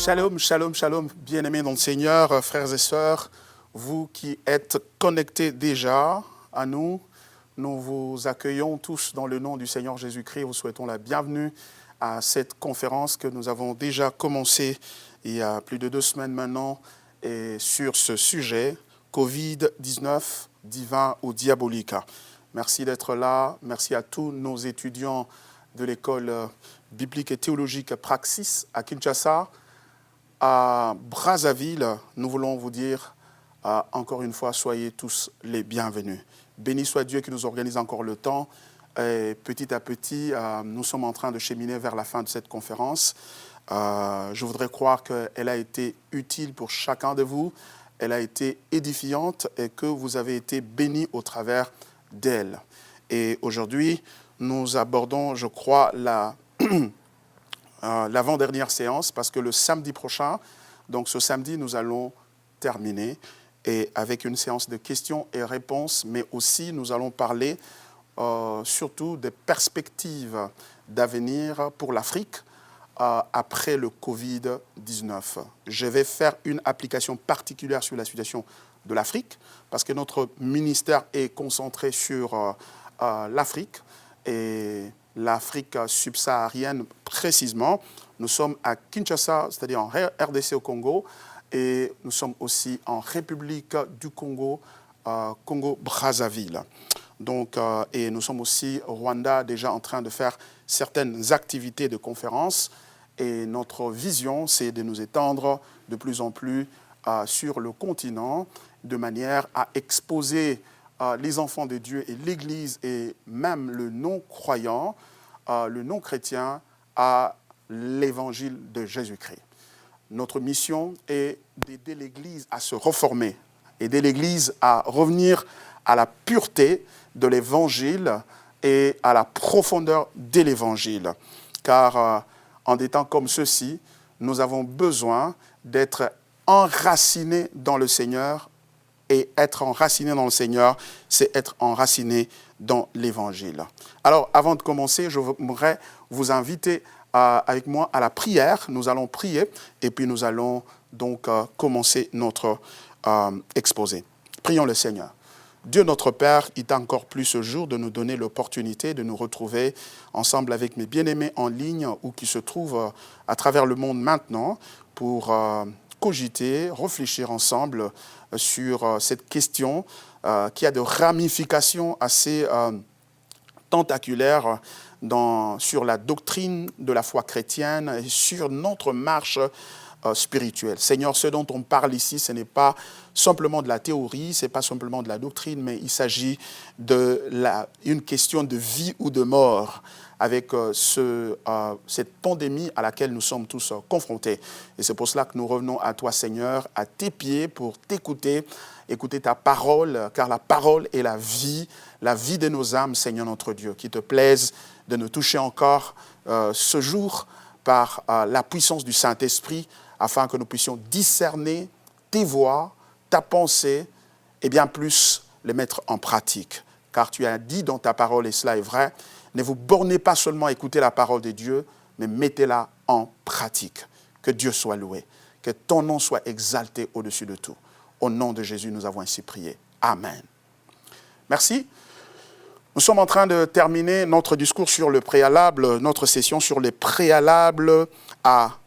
Shalom, shalom, shalom, bien-aimés dans le Seigneur, frères et sœurs, vous qui êtes connectés déjà à nous, nous vous accueillons tous dans le nom du Seigneur Jésus-Christ. Vous souhaitons la bienvenue à cette conférence que nous avons déjà commencée il y a plus de 2 semaines maintenant et sur ce sujet, Covid-19, divin ou diabolique. Merci d'être là, merci à tous nos étudiants de l'école biblique et théologique Praxis à Kinshasa. À Brazzaville, nous voulons vous dire encore une fois, soyez tous les bienvenus. Béni soit Dieu qui nous organise encore le temps. Et petit à petit, nous sommes en train de cheminer vers la fin de cette conférence. Je voudrais croire qu'elle a été utile pour chacun de vous. Elle a été édifiante et que vous avez été bénis au travers d'elle. Et aujourd'hui, nous abordons, je crois, l'avant-dernière séance, parce que le samedi prochain, donc ce samedi, nous allons terminer et avec une séance de questions et réponses, mais aussi nous allons parler surtout des perspectives d'avenir pour l'Afrique après le Covid-19. Je vais faire une application particulière sur la situation de l'Afrique, parce que notre ministère est concentré sur l'Afrique et l'Afrique subsaharienne précisément. Nous sommes à Kinshasa, c'est-à-dire en RDC au Congo, et nous sommes aussi en République du Congo, Congo-Brazzaville. Donc, et nous sommes aussi au Rwanda, déjà en train de faire certaines activités de conférences. Et notre vision, c'est de nous étendre de plus en plus sur le continent, de manière à exposer les enfants de Dieu et l'Église et même le non-croyant, le non-chrétien à l'évangile de Jésus-Christ. Notre mission est d'aider l'Église à se reformer, aider l'Église à revenir à la pureté de l'Évangile et à la profondeur de l'Évangile. Car en des temps comme ceux-ci, nous avons besoin d'être enracinés dans le Seigneur. Et être enraciné dans le Seigneur, c'est être enraciné dans l'Évangile. Alors, avant de commencer, je voudrais vous inviter avec moi à la prière. Nous allons prier et puis nous allons donc commencer notre exposé. Prions le Seigneur. Dieu notre Père, il t'a encore plu ce jour de nous donner l'opportunité de nous retrouver ensemble avec mes bien-aimés en ligne ou qui se trouvent à travers le monde maintenant pour cogiter, réfléchir ensemble sur cette question qui a des ramifications assez tentaculaires sur la doctrine de la foi chrétienne et sur notre marche spirituelle. Seigneur, ce dont on parle ici, ce n'est pas simplement de la théorie, ce n'est pas simplement de la doctrine, mais il s'agit d'une question de vie ou de mort avec cette pandémie à laquelle nous sommes tous confrontés. Et c'est pour cela que nous revenons à toi, Seigneur, à tes pieds pour t'écouter, écouter ta parole, car la parole est la vie de nos âmes, Seigneur notre Dieu. Qu'il te plaise de nous toucher encore ce jour par la puissance du Saint-Esprit, afin que nous puissions discerner tes voies, ta pensée, et bien plus les mettre en pratique. Car tu as dit dans ta parole, et cela est vrai, ne vous bornez pas seulement à écouter la parole de Dieu, mais mettez-la en pratique. Que Dieu soit loué, que ton nom soit exalté au-dessus de tout. Au nom de Jésus, nous avons ainsi prié. Amen. Merci. Nous sommes en train de terminer notre discours sur le préalable, notre session sur les préalables à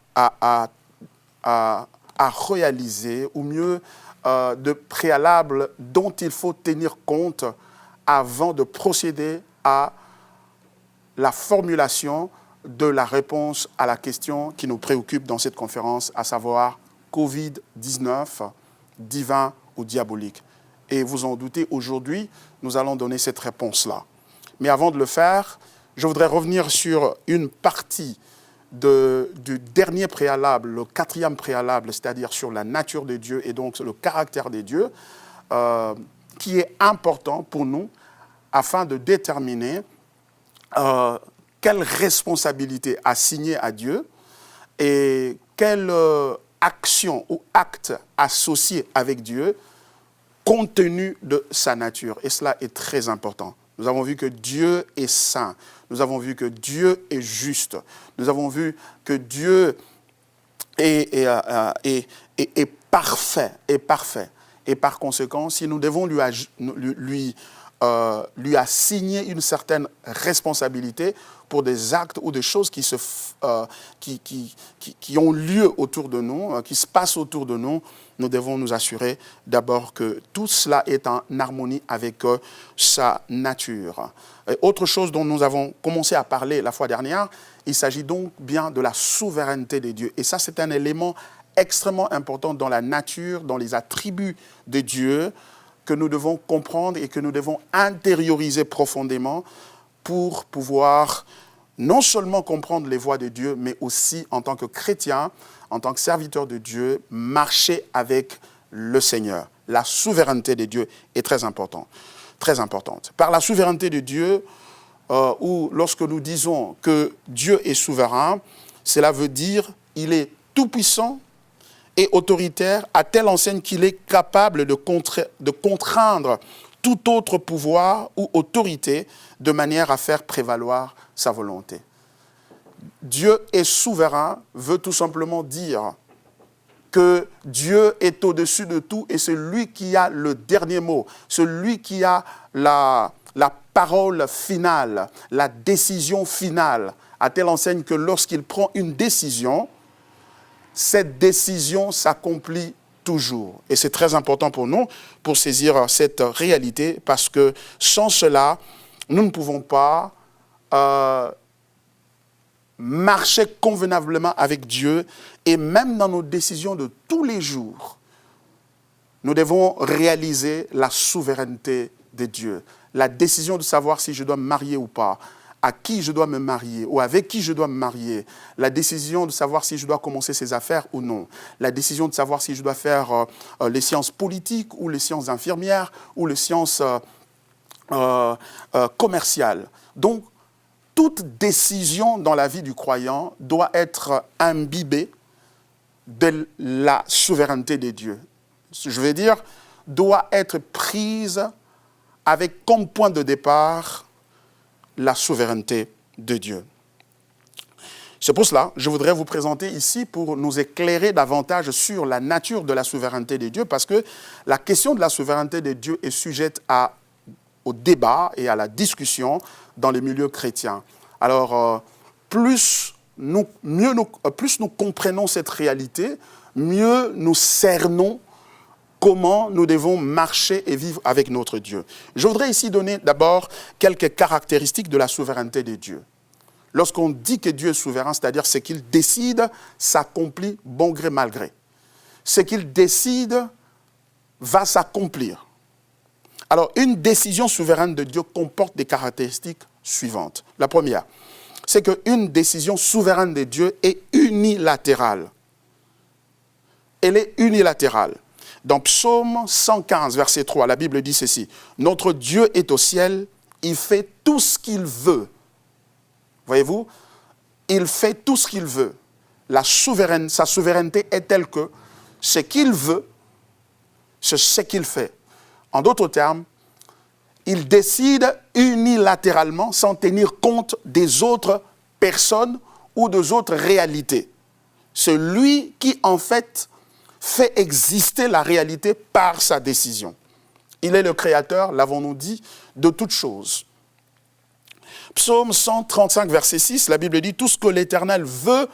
réaliser, ou mieux, de préalables dont il faut tenir compte avant de procéder à la formulation de la réponse à la question qui nous préoccupe dans cette conférence, à savoir Covid-19, divin ou diabolique. Et vous en doutez, aujourd'hui, nous allons donner cette réponse-là. Mais avant de le faire, je voudrais revenir sur une partie du dernier préalable, le 4e préalable, c'est-à-dire sur la nature de Dieu et donc le caractère de Dieu, qui est important pour nous afin de déterminer quelle responsabilité assigner à Dieu et quelle action ou acte associé avec Dieu compte tenu de sa nature. Et cela est très important. Nous avons vu que Dieu est saint. Nous avons vu que Dieu est juste. Nous avons vu que Dieu est parfait, est parfait. Et par conséquent, si nous devons lui assigner une certaine responsabilité pour des actes ou des choses qui ont lieu autour de nous, qui se passent autour de nous, nous devons nous assurer d'abord que tout cela est en harmonie avec sa nature. Et autre chose dont nous avons commencé à parler la fois dernière, il s'agit donc bien de la souveraineté de Dieu. Et ça, c'est un élément extrêmement important dans la nature, dans les attributs de Dieu, que nous devons comprendre et que nous devons intérioriser profondément pour pouvoir non seulement comprendre les voies de Dieu, mais aussi en tant que chrétien, en tant que serviteur de Dieu, marcher avec le Seigneur. La souveraineté de Dieu est très importante. Très importante. Par la souveraineté de Dieu, ou lorsque nous disons que Dieu est souverain, cela veut dire qu'il est tout-puissant et autoritaire à telle enseigne qu'il est capable de contraindre tout autre pouvoir ou autorité de manière à faire prévaloir sa volonté. Dieu est souverain veut tout simplement dire que Dieu est au-dessus de tout et c'est lui qui a le dernier mot, celui qui a la parole finale, la décision finale, à telle enseigne que lorsqu'il prend une décision, cette décision s'accomplit toujours. Et c'est très important pour nous, pour saisir cette réalité, parce que sans cela, nous ne pouvons pas marcher convenablement avec Dieu, et même dans nos décisions de tous les jours, nous devons réaliser la souveraineté de Dieu. La décision de savoir si je dois me marier ou pas, à qui je dois me marier ou avec qui je dois me marier, la décision de savoir si je dois commencer ses affaires ou non, la décision de savoir si je dois faire les sciences politiques ou les sciences infirmières ou les sciences commerciales. Donc, toute décision dans la vie du croyant doit être imbibée de la souveraineté de Dieu. Je veux dire, doit être prise avec comme point de départ la souveraineté de Dieu. C'est pour cela que je voudrais vous présenter ici pour nous éclairer davantage sur la nature de la souveraineté de Dieu, parce que la question de la souveraineté de Dieu est sujette au débat et à la discussion dans les milieux chrétiens. Alors, plus nous comprenons cette réalité, mieux nous cernons comment nous devons marcher et vivre avec notre Dieu. Je voudrais ici donner d'abord quelques caractéristiques de la souveraineté de Dieu. Lorsqu'on dit que Dieu est souverain, c'est-à-dire ce qu'il décide s'accomplit bon gré mal gré. Ce qu'il décide va s'accomplir. Alors, une décision souveraine de Dieu comporte des caractéristiques suivantes. La première, c'est qu'une décision souveraine de Dieu est unilatérale. Elle est unilatérale. Dans Psaume 115, verset 3, la Bible dit ceci. « Notre Dieu est au ciel, il fait tout ce qu'il veut. » Voyez-vous, il fait tout ce qu'il veut. Sa souveraineté est telle que ce qu'il veut, c'est ce qu'il fait. En d'autres termes, il décide unilatéralement sans tenir compte des autres personnes ou des autres réalités. C'est lui qui, en fait exister la réalité par sa décision. Il est le créateur, l'avons-nous dit, de toutes choses. Psaume 135, verset 6, la Bible dit « Tout ce que l'Éternel veut,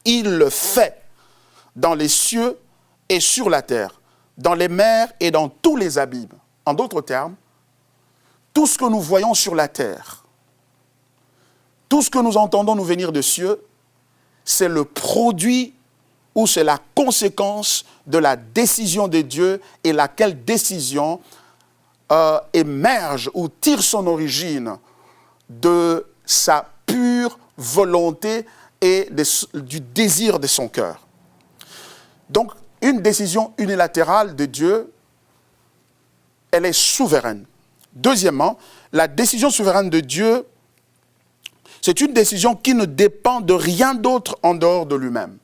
il le fait, dans les cieux et sur la terre, dans les mers et dans tous les abîmes. » En d'autres termes, tout ce que nous voyons sur la terre, tout ce que nous entendons nous venir des cieux, c'est le produit ou c'est la conséquence de la décision de Dieu, et laquelle décision émerge ou tire son origine de sa pure volonté et du désir de son cœur. Donc, une décision unilatérale de Dieu, elle est souveraine. Deuxièmement, la décision souveraine de Dieu, c'est une décision qui ne dépend de rien d'autre en dehors de lui-même.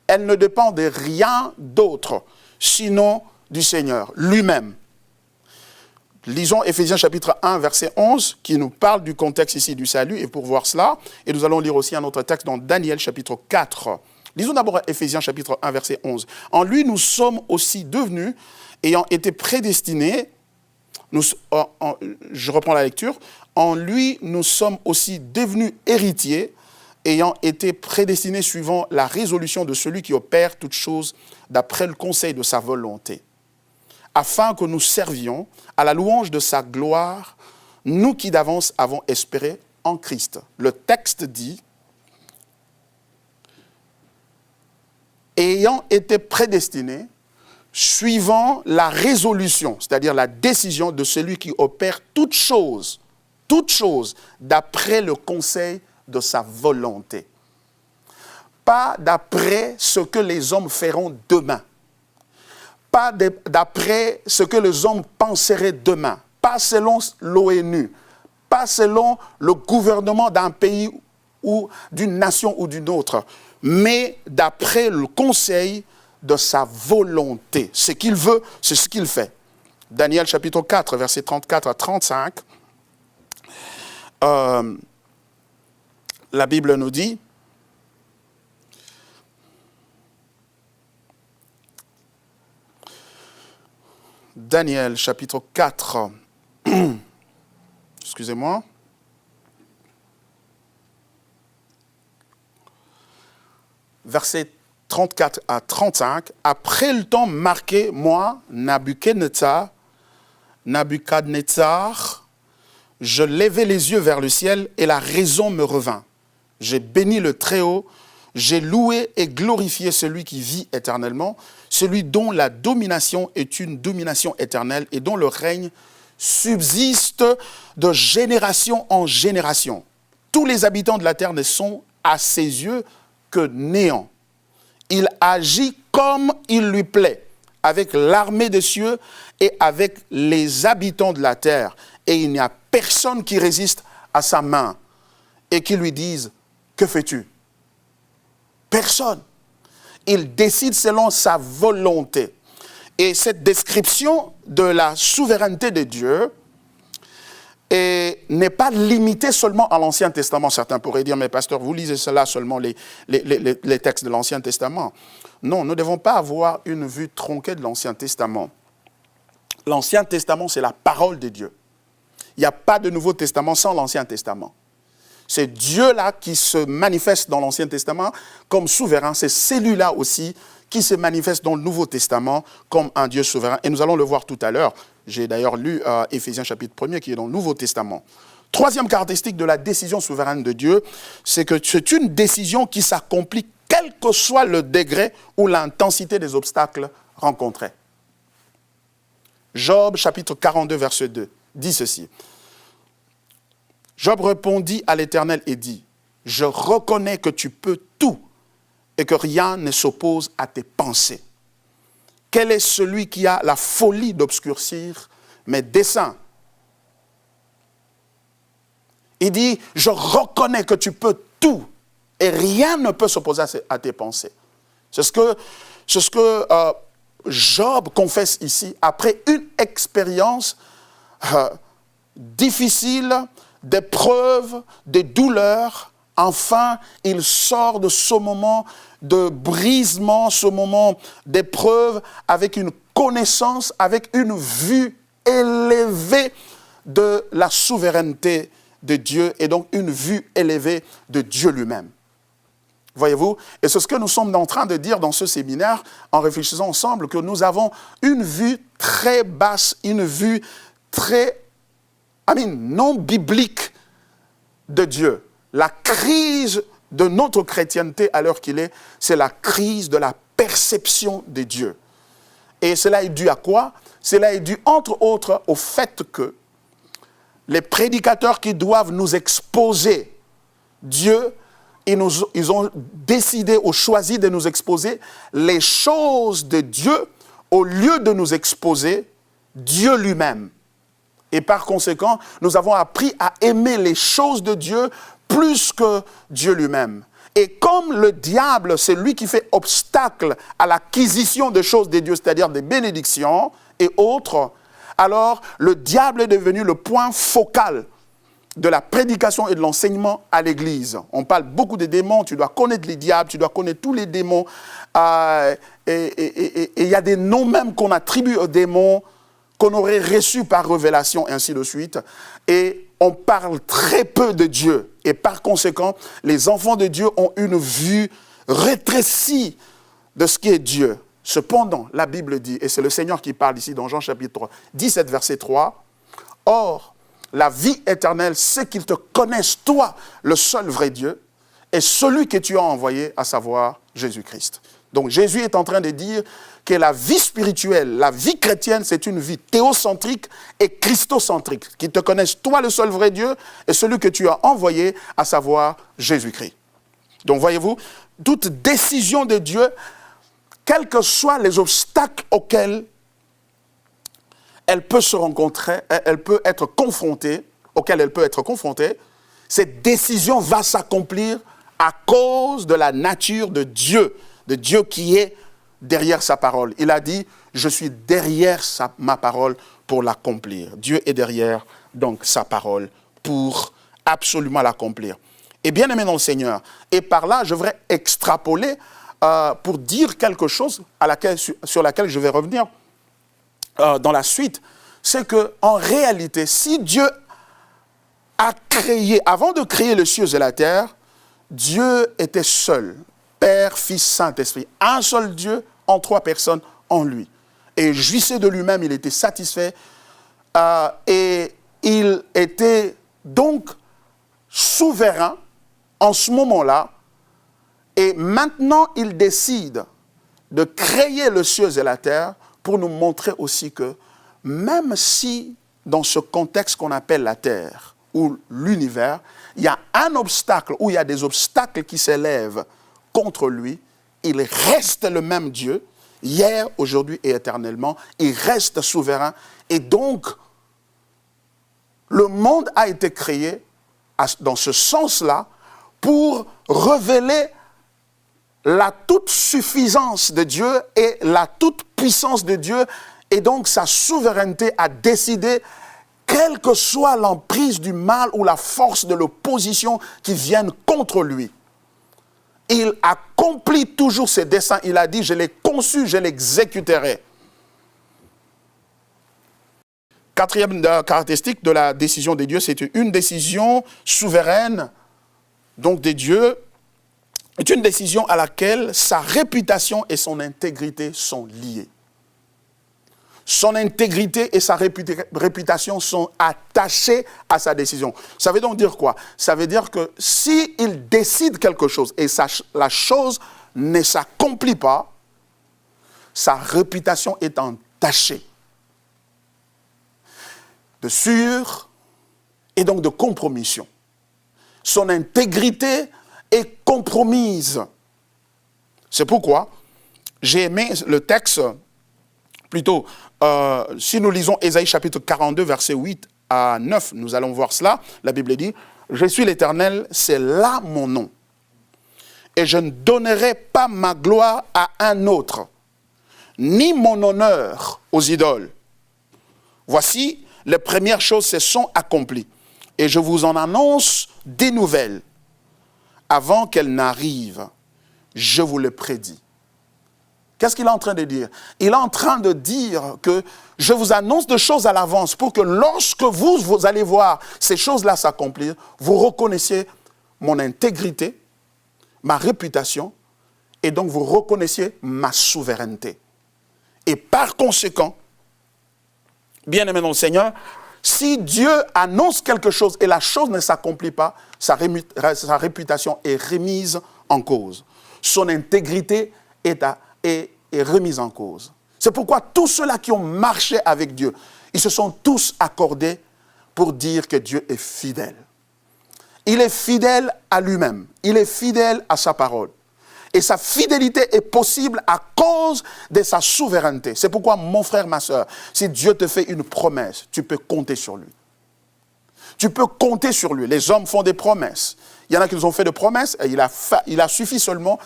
Elle ne dépend de rien d'autre, sinon du Seigneur lui-même. Lisons Éphésiens chapitre 1, verset 11, qui nous parle du contexte ici du salut, et pour voir cela, et nous allons lire aussi un autre texte dans Daniel chapitre 4, Lisons d'abord Éphésiens chapitre 1, verset 11. En lui, nous sommes aussi devenus, ayant été prédestinés, je reprends la lecture, en lui, nous sommes aussi devenus héritiers, ayant été prédestinés suivant la résolution de celui qui opère toutes choses d'après le conseil de sa volonté, afin que nous servions à la louange de sa gloire, nous qui d'avance avons espéré en Christ. Le texte dit, ayant été prédestinés, suivant la résolution, c'est-à-dire la décision de celui qui opère toutes choses d'après le conseil de sa volonté. Pas d'après ce que les hommes feront demain. Pas d'après ce que les hommes penseraient demain. Pas selon l'ONU. Pas selon le gouvernement d'un pays ou d'une nation ou d'une autre. Mais d'après le conseil de sa volonté. Ce qu'il veut, c'est ce qu'il fait. Daniel chapitre 4, versets 34 à 35. La Bible nous dit, Daniel chapitre 4, excusez-moi, versets 34 à 35, après le temps marqué, moi, Nabuchodonosor, je levai les yeux vers le ciel et la raison me revint. J'ai béni le Très-Haut, j'ai loué et glorifié celui qui vit éternellement, celui dont la domination est une domination éternelle et dont le règne subsiste de génération en génération. Tous les habitants de la terre ne sont à ses yeux que néant. Il agit comme il lui plaît, avec l'armée des cieux et avec les habitants de la terre. Et il n'y a personne qui résiste à sa main et qui lui dise « Que fais-tu » Personne. Il décide selon sa volonté. Et cette description de la souveraineté de Dieu n'est pas limitée seulement à l'Ancien Testament. Certains pourraient dire « Mais pasteur, vous lisez cela seulement les textes de l'Ancien Testament. » Non, nous ne devons pas avoir une vue tronquée de l'Ancien Testament. L'Ancien Testament, c'est la parole de Dieu. Il n'y a pas de Nouveau Testament sans l'Ancien Testament. C'est Dieu-là qui se manifeste dans l'Ancien Testament comme souverain. C'est celui-là aussi qui se manifeste dans le Nouveau Testament comme un Dieu souverain. Et nous allons le voir tout à l'heure. J'ai d'ailleurs lu Éphésiens chapitre 1er qui est dans le Nouveau Testament. Troisième caractéristique de la décision souveraine de Dieu, c'est que c'est une décision qui s'accomplit quel que soit le degré ou l'intensité des obstacles rencontrés. Job chapitre 42 verset 2 dit ceci. Job répondit à l'Éternel et dit, « Je reconnais que tu peux tout et que rien ne s'oppose à tes pensées. Quel est celui qui a la folie d'obscurcir mes desseins ?» Il dit, « Je reconnais que tu peux tout et rien ne peut s'opposer à tes pensées. » C'est ce que Job confesse ici après une expérience difficile, d'épreuves, de douleurs. Enfin, il sort de ce moment de brisement, ce moment d'épreuve, avec une connaissance, avec une vue élevée de la souveraineté de Dieu et donc une vue élevée de Dieu lui-même. Voyez-vous? Et c'est ce que nous sommes en train de dire dans ce séminaire en réfléchissant ensemble, que nous avons une vue très basse, une vue très non biblique de Dieu. La crise de notre chrétienté à l'heure qu'il est, c'est la crise de la perception de Dieu. Et cela est dû à quoi? Cela est dû entre autres au fait que les prédicateurs qui doivent nous exposer Dieu, ils ont décidé ou choisi de nous exposer les choses de Dieu au lieu de nous exposer Dieu lui-même. Et par conséquent, nous avons appris à aimer les choses de Dieu plus que Dieu lui-même. Et comme le diable, c'est lui qui fait obstacle à l'acquisition de choses de Dieu, c'est-à-dire des bénédictions et autres, alors le diable est devenu le point focal de la prédication et de l'enseignement à l'Église. On parle beaucoup des démons, tu dois connaître les diables, tu dois connaître tous les démons. Et il y a des noms même qu'on attribue aux démons, qu'on aurait reçus par révélation, et ainsi de suite. Et on parle très peu de Dieu. Et par conséquent, les enfants de Dieu ont une vue rétrécie de ce qui est Dieu. Cependant, la Bible dit, et c'est le Seigneur qui parle ici dans Jean chapitre 3, 17 verset 3, « Or, la vie éternelle, c'est qu'ils te connaissent, toi, le seul vrai Dieu, et celui que tu as envoyé, à savoir Jésus-Christ. » Donc Jésus est en train de dire que la vie spirituelle, la vie chrétienne, c'est une vie théocentrique et christocentrique. Qu'ils te connaissent, toi, le seul vrai Dieu, et celui que tu as envoyé, à savoir Jésus-Christ. Donc voyez-vous, toute décision de Dieu, quels que soient les obstacles auxquels elle peut se rencontrer, elle peut être confrontée, auxquels elle peut être confrontée, cette décision va s'accomplir à cause de la nature de Dieu qui est derrière sa parole. Il a dit, je suis derrière ma parole pour l'accomplir. Dieu est derrière donc sa parole pour absolument l'accomplir. Et bien aimé dans le Seigneur, et par là, je voudrais extrapoler pour dire quelque chose sur laquelle je vais revenir dans la suite, c'est qu'en réalité, si Dieu a créé, avant de créer les cieux et la terre, Dieu était seul, Père, Fils, Saint-Esprit, un seul Dieu en trois personnes en lui. Et jouissait de lui-même, il était satisfait et il était donc souverain en ce moment-là. Et maintenant, il décide de créer les cieux et la terre pour nous montrer aussi que même si dans ce contexte qu'on appelle la terre ou l'univers, il y a un obstacle ou il y a des obstacles qui s'élèvent contre lui, il reste le même Dieu, hier, aujourd'hui et éternellement, il reste souverain. Et donc, le monde a été créé dans ce sens-là pour révéler la toute suffisance de Dieu et la toute puissance de Dieu, et donc sa souveraineté à décider, quelle que soit l'emprise du mal ou la force de l'opposition qui viennent contre lui. Il accomplit toujours ses desseins. Il a dit, je l'ai conçu, je l'exécuterai. Quatrième caractéristique de la décision de Dieu, c'est une décision souveraine, donc de Dieu, est une décision à laquelle sa réputation et son intégrité sont liées. Son intégrité et sa réputation sont attachées à sa décision. Ça veut donc dire quoi? Ça veut dire que s'il décide quelque chose et la chose ne s'accomplit pas, sa réputation est entachée de sûre et donc de compromission. Son intégrité est compromise. C'est pourquoi j'ai aimé le texte, plutôt, si nous lisons Ésaïe chapitre 42, versets 8 à 9, nous allons voir cela. La Bible dit, « Je suis l'Éternel, c'est là mon nom. Et je ne donnerai pas ma gloire à un autre, ni mon honneur aux idoles. Voici, les premières choses se sont accomplies. Et je vous en annonce des nouvelles. Avant qu'elles n'arrivent, je vous le prédis. » Qu'est-ce qu'il est en train de dire? Il est en train de dire que je vous annonce des choses à l'avance pour que lorsque vous allez voir ces choses-là s'accomplir, vous reconnaissiez mon intégrité, ma réputation, et donc vous reconnaissiez ma souveraineté. Et par conséquent, bien aimé dans le Seigneur, si Dieu annonce quelque chose et la chose ne s'accomplit pas, sa réputation est remise en cause. Son intégrité est remise en cause. C'est pourquoi tous ceux-là qui ont marché avec Dieu, ils se sont tous accordés pour dire que Dieu est fidèle. Il est fidèle à lui-même. Il est fidèle à sa parole. Et sa fidélité est possible à cause de sa souveraineté. C'est pourquoi, mon frère, ma soeur, si Dieu te fait une promesse, tu peux compter sur lui. Tu peux compter sur lui. Les hommes font des promesses. Il y en a qui nous ont fait des promesses et il a suffi seulement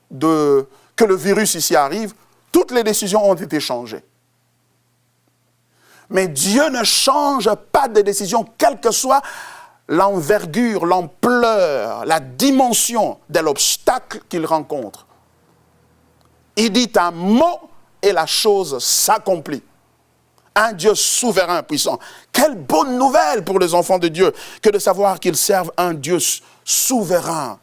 que le virus ici arrive. Toutes les décisions ont été changées. Mais Dieu ne change pas de décision, quelle que soit l'envergure, l'ampleur, la dimension de l'obstacle qu'il rencontre. Il dit un mot et la chose s'accomplit. Un Dieu souverain, puissant. Quelle bonne nouvelle pour les enfants de Dieu que de savoir qu'ils servent un Dieu souverain.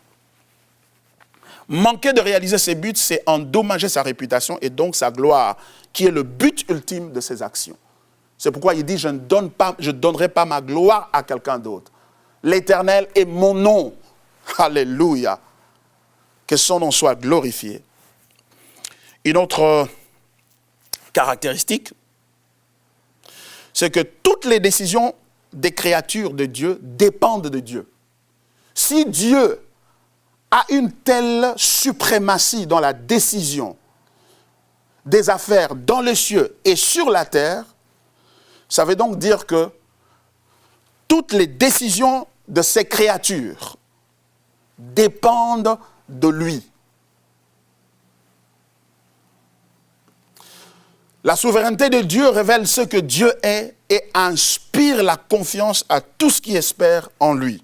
Manquer de réaliser ses buts, c'est endommager sa réputation et donc sa gloire, qui est le but ultime de ses actions. C'est pourquoi il dit, je ne donnerai pas ma gloire à quelqu'un d'autre. L'Éternel est mon nom. Alléluia. Que son nom soit glorifié. Une autre caractéristique, c'est que toutes les décisions des créatures de Dieu dépendent de Dieu. Si Dieu a une telle suprématie dans la décision des affaires dans les cieux et sur la terre, ça veut donc dire que toutes les décisions de ces créatures dépendent de lui. La souveraineté de Dieu révèle ce que Dieu est et inspire la confiance à tous qui espèrent en lui.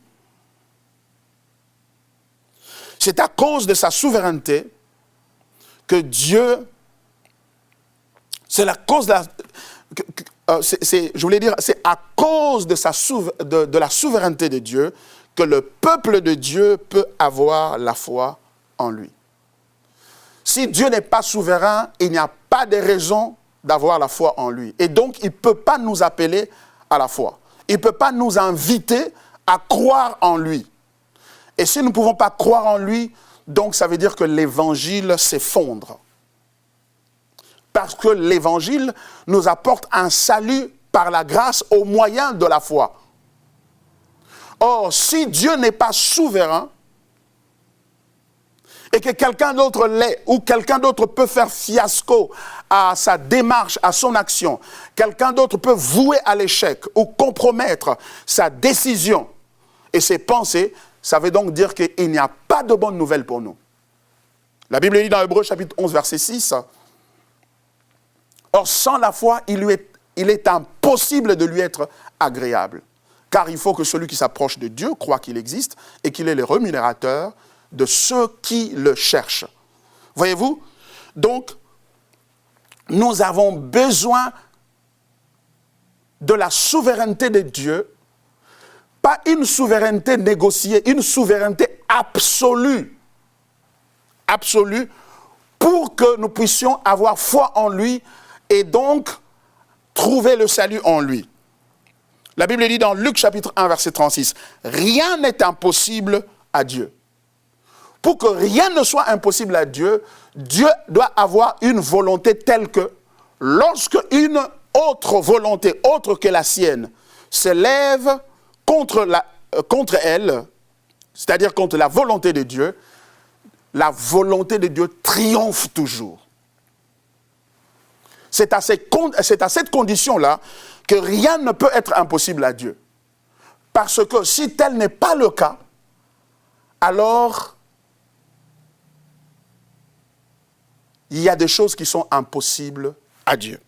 C'est à cause de sa souveraineté que Dieu, c'est à cause de la souveraineté de Dieu que le peuple de Dieu peut avoir la foi en lui. Si Dieu n'est pas souverain, il n'y a pas de raison d'avoir la foi en lui. Et donc, il ne peut pas nous appeler à la foi. Il ne peut pas nous inviter à croire en lui. Et si nous ne pouvons pas croire en lui, donc ça veut dire que l'évangile s'effondre. Parce que l'évangile nous apporte un salut par la grâce au moyen de la foi. Or, si Dieu n'est pas souverain, et que quelqu'un d'autre l'est, ou quelqu'un d'autre peut faire fiasco à sa démarche, à son action, quelqu'un d'autre peut vouer à l'échec ou compromettre sa décision et ses pensées, ça veut donc dire qu'il n'y a pas de bonne nouvelle pour nous. La Bible dit dans Hébreux chapitre 11, verset 6, « Or, sans la foi, il est impossible de lui être agréable, car il faut que celui qui s'approche de Dieu croit qu'il existe et qu'il est le rémunérateur de ceux qui le cherchent. » Voyez-vous? Donc, nous avons besoin de la souveraineté de Dieu, pas une souveraineté négociée, une souveraineté absolue. Absolue, pour que nous puissions avoir foi en lui et donc trouver le salut en lui. La Bible dit dans Luc chapitre 1, verset 36, « Rien n'est impossible à Dieu. » Pour que rien ne soit impossible à Dieu, Dieu doit avoir une volonté telle que lorsque une autre volonté, autre que la sienne, s'élève contre elle, c'est-à-dire contre la volonté de Dieu, la volonté de Dieu triomphe toujours. C'est à cette condition-là que rien ne peut être impossible à Dieu. Parce que si tel n'est pas le cas, alors il y a des choses qui sont impossibles à Dieu.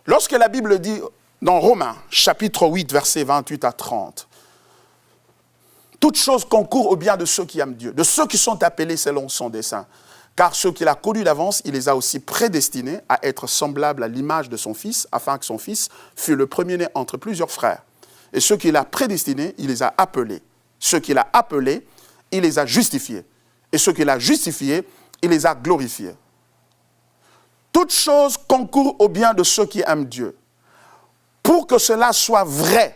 Lorsque la Bible dit dans Romains, chapitre 8, versets 28 à 30, « Toutes choses concourent au bien de ceux qui aiment Dieu, de ceux qui sont appelés selon son dessein. Car ceux qu'il a connus d'avance, il les a aussi prédestinés à être semblables à l'image de son Fils, afin que son Fils fût le premier-né entre plusieurs frères. Et ceux qu'il a prédestinés, il les a appelés. Ceux qu'il a appelés, il les a justifiés. Et ceux qu'il a justifiés, il les a glorifiés. Toutes choses concourent au bien de ceux qui aiment Dieu. Pour que cela soit vrai,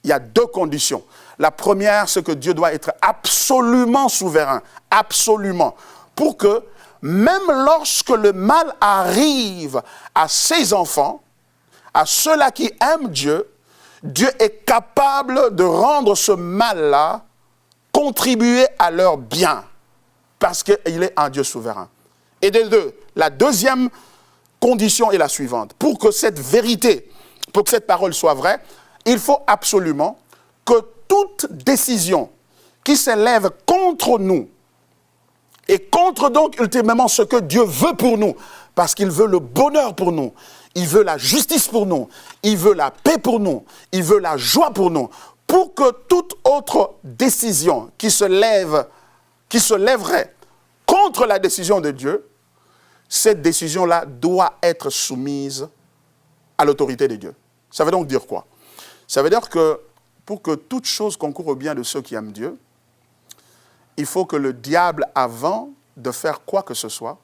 il y a deux conditions. La première, c'est que Dieu doit être absolument souverain, absolument. Pour que, même lorsque le mal arrive à ses enfants, à ceux-là qui aiment Dieu, Dieu est capable de rendre ce mal-là contribuer à leur bien, parce qu'il est un Dieu souverain. Et de deux, la deuxième condition est la suivante. Pour que cette vérité, pour que cette parole soit vraie, il faut absolument que toute décision qui s'élève contre nous et contre donc ultimement ce que Dieu veut pour nous, parce qu'il veut le bonheur pour nous, il veut la justice pour nous, il veut la paix pour nous, il veut la joie pour nous, pour que toute autre décision qui se lèverait contre la décision de Dieu, cette décision-là doit être soumise à l'autorité de Dieu. Ça veut donc dire quoi? Ça veut dire que pour que toute chose concourt au bien de ceux qui aiment Dieu, il faut que le diable, avant de faire quoi que ce soit,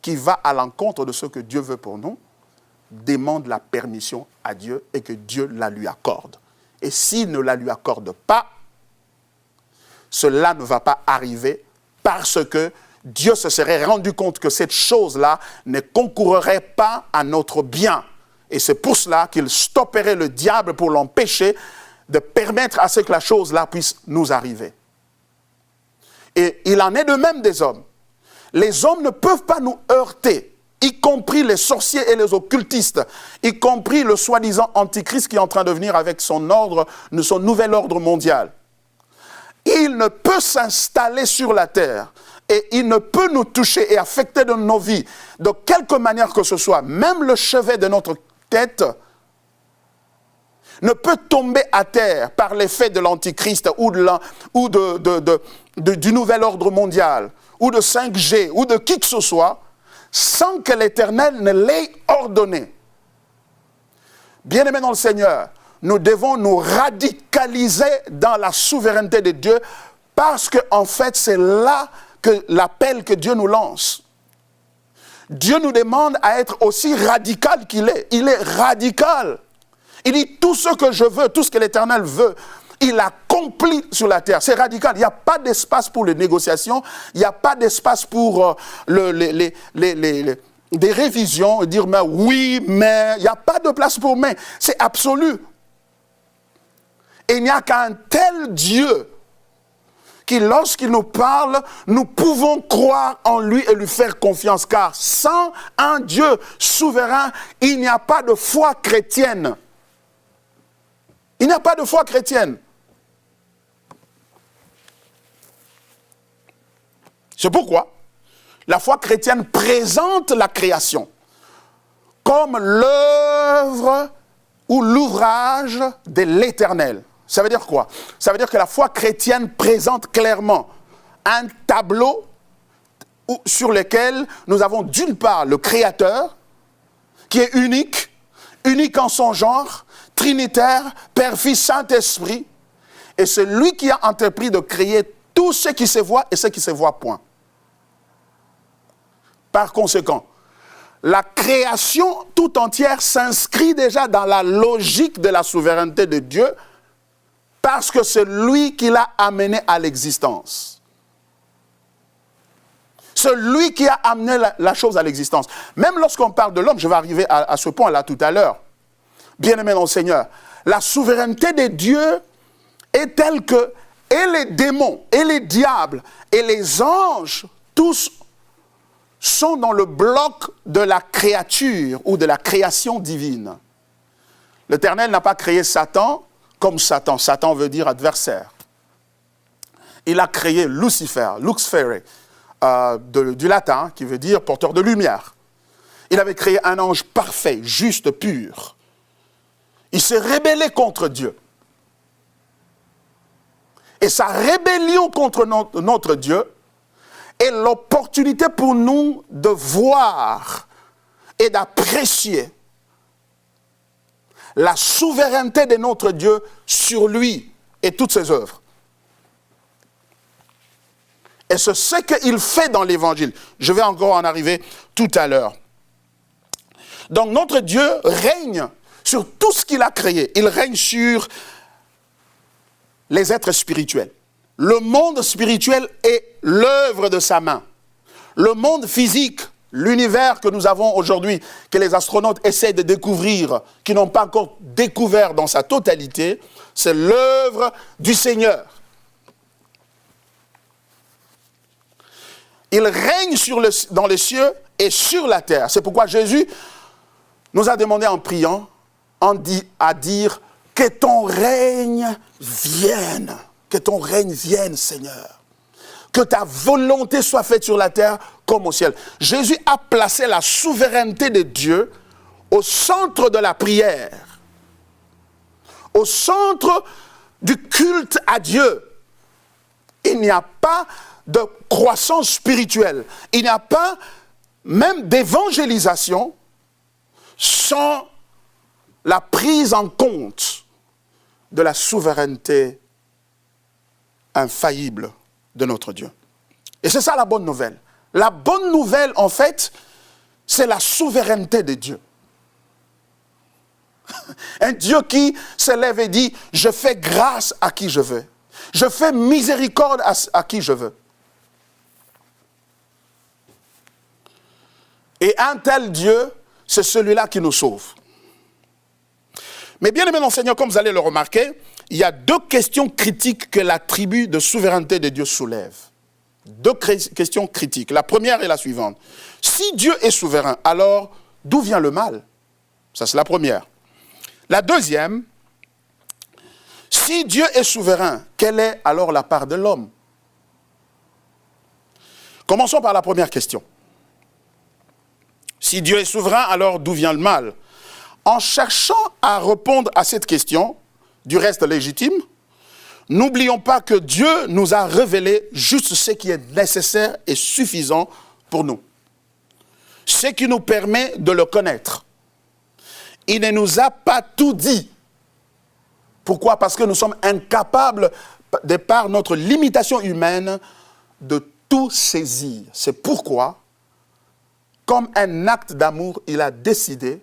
qui va à l'encontre de ce que Dieu veut pour nous, demande la permission à Dieu et que Dieu la lui accorde. Et s'il ne la lui accorde pas, cela ne va pas arriver parce que Dieu se serait rendu compte que cette chose-là ne concourrait pas à notre bien. Et c'est pour cela qu'il stopperait le diable pour l'empêcher de permettre à ce que la chose-là puisse nous arriver. Et il en est de même des hommes. Les hommes ne peuvent pas nous heurter, y compris les sorciers et les occultistes, y compris le soi-disant antichrist qui est en train de venir avec son nouvel ordre mondial. Il ne peut s'installer sur la terre et il ne peut nous toucher et affecter de nos vies de quelque manière que ce soit. Même le chevet de notre tête ne peut tomber à terre par l'effet de l'antichrist ou du nouvel ordre mondial ou de 5G ou de qui que ce soit sans que l'Éternel ne l'ait ordonné. Bien-aimés dans le Seigneur, nous devons nous radicaliser dans la souveraineté de Dieu parce qu'en fait, c'est là que l'appel que Dieu nous lance. Dieu nous demande à être aussi radical qu'il est. Il est radical. Il dit tout ce que je veux, tout ce que l'Éternel veut, il accomplit sur la terre. C'est radical. Il n'y a pas d'espace pour les négociations. Il n'y a pas d'espace pour des révisions, dire mais oui, mais. Il n'y a pas de place pour mais. C'est absolu. Et il n'y a qu'un tel Dieu qui, lorsqu'il nous parle, nous pouvons croire en lui et lui faire confiance. Car sans un Dieu souverain, il n'y a pas de foi chrétienne. Il n'y a pas de foi chrétienne. C'est pourquoi la foi chrétienne présente la création comme l'œuvre ou l'ouvrage de l'Éternel. Ça veut dire quoi? Ça veut dire que la foi chrétienne présente clairement un tableau sur lequel nous avons d'une part le Créateur, qui est unique en son genre, trinitaire, Père, Fils, Saint-Esprit, et c'est lui qui a entrepris de créer tout ce qui se voit et ce qui ne se voit point. Par conséquent, la création tout entière s'inscrit déjà dans la logique de la souveraineté de Dieu parce que c'est lui qui l'a amené à l'existence. C'est lui qui a amené la chose à l'existence. Même lorsqu'on parle de l'homme, je vais arriver à ce point-là tout à l'heure. Bien-aimé dans le Seigneur, la souveraineté de Dieu est telle que et les démons, et les diables, et les anges, tous sont dans le bloc de la créature ou de la création divine. L'Éternel n'a pas créé Satan comme Satan. Satan veut dire adversaire. Il a créé Lucifer, Luxfere, du latin, qui veut dire porteur de lumière. Il avait créé un ange parfait, juste, pur. Il s'est rébellé contre Dieu. Et sa rébellion contre notre Dieu est l'opportunité pour nous de voir et d'apprécier la souveraineté de notre Dieu sur lui et toutes ses œuvres. Et c'est ce qu'il fait dans l'Évangile. Je vais encore en arriver tout à l'heure. Donc notre Dieu règne sur tout ce qu'il a créé. Il règne sur les êtres spirituels. Le monde spirituel est l'œuvre de sa main. Le monde physique, l'univers que nous avons aujourd'hui, que les astronautes essaient de découvrir, qui n'ont pas encore découvert dans sa totalité, c'est l'œuvre du Seigneur. Il règne dans les cieux et sur la terre. C'est pourquoi Jésus nous a demandé en priant, à dire que ton règne vienne. Que ton règne vienne, Seigneur. Que ta volonté soit faite sur la terre comme au ciel. Jésus a placé la souveraineté de Dieu au centre de la prière, au centre du culte à Dieu, il n'y a pas de croissance spirituelle, il n'y a pas même d'évangélisation sans la prise en compte de la souveraineté infaillible de notre Dieu. Et c'est ça la bonne nouvelle. La bonne nouvelle, en fait, c'est la souveraineté de Dieu. Un Dieu qui se lève et dit, je fais grâce à qui je veux. Je fais miséricorde à qui je veux. Et un tel Dieu, c'est celui-là qui nous sauve. Mais bien aimé dans le Seigneur, comme vous allez le remarquer, il y a deux questions critiques que l'attribut de souveraineté de Dieu soulève. Deux questions critiques. La première est la suivante. Si Dieu est souverain, alors d'où vient le mal? Ça, c'est la première. La deuxième, si Dieu est souverain, quelle est alors la part de l'homme? Commençons par la première question. Si Dieu est souverain, alors d'où vient le mal? En cherchant à répondre à cette question, du reste légitime, n'oublions pas que Dieu nous a révélé juste ce qui est nécessaire et suffisant pour nous. Ce qui nous permet de le connaître. Il ne nous a pas tout dit. Pourquoi? Parce que nous sommes incapables, de par notre limitation humaine, de tout saisir. C'est pourquoi, comme un acte d'amour, il a décidé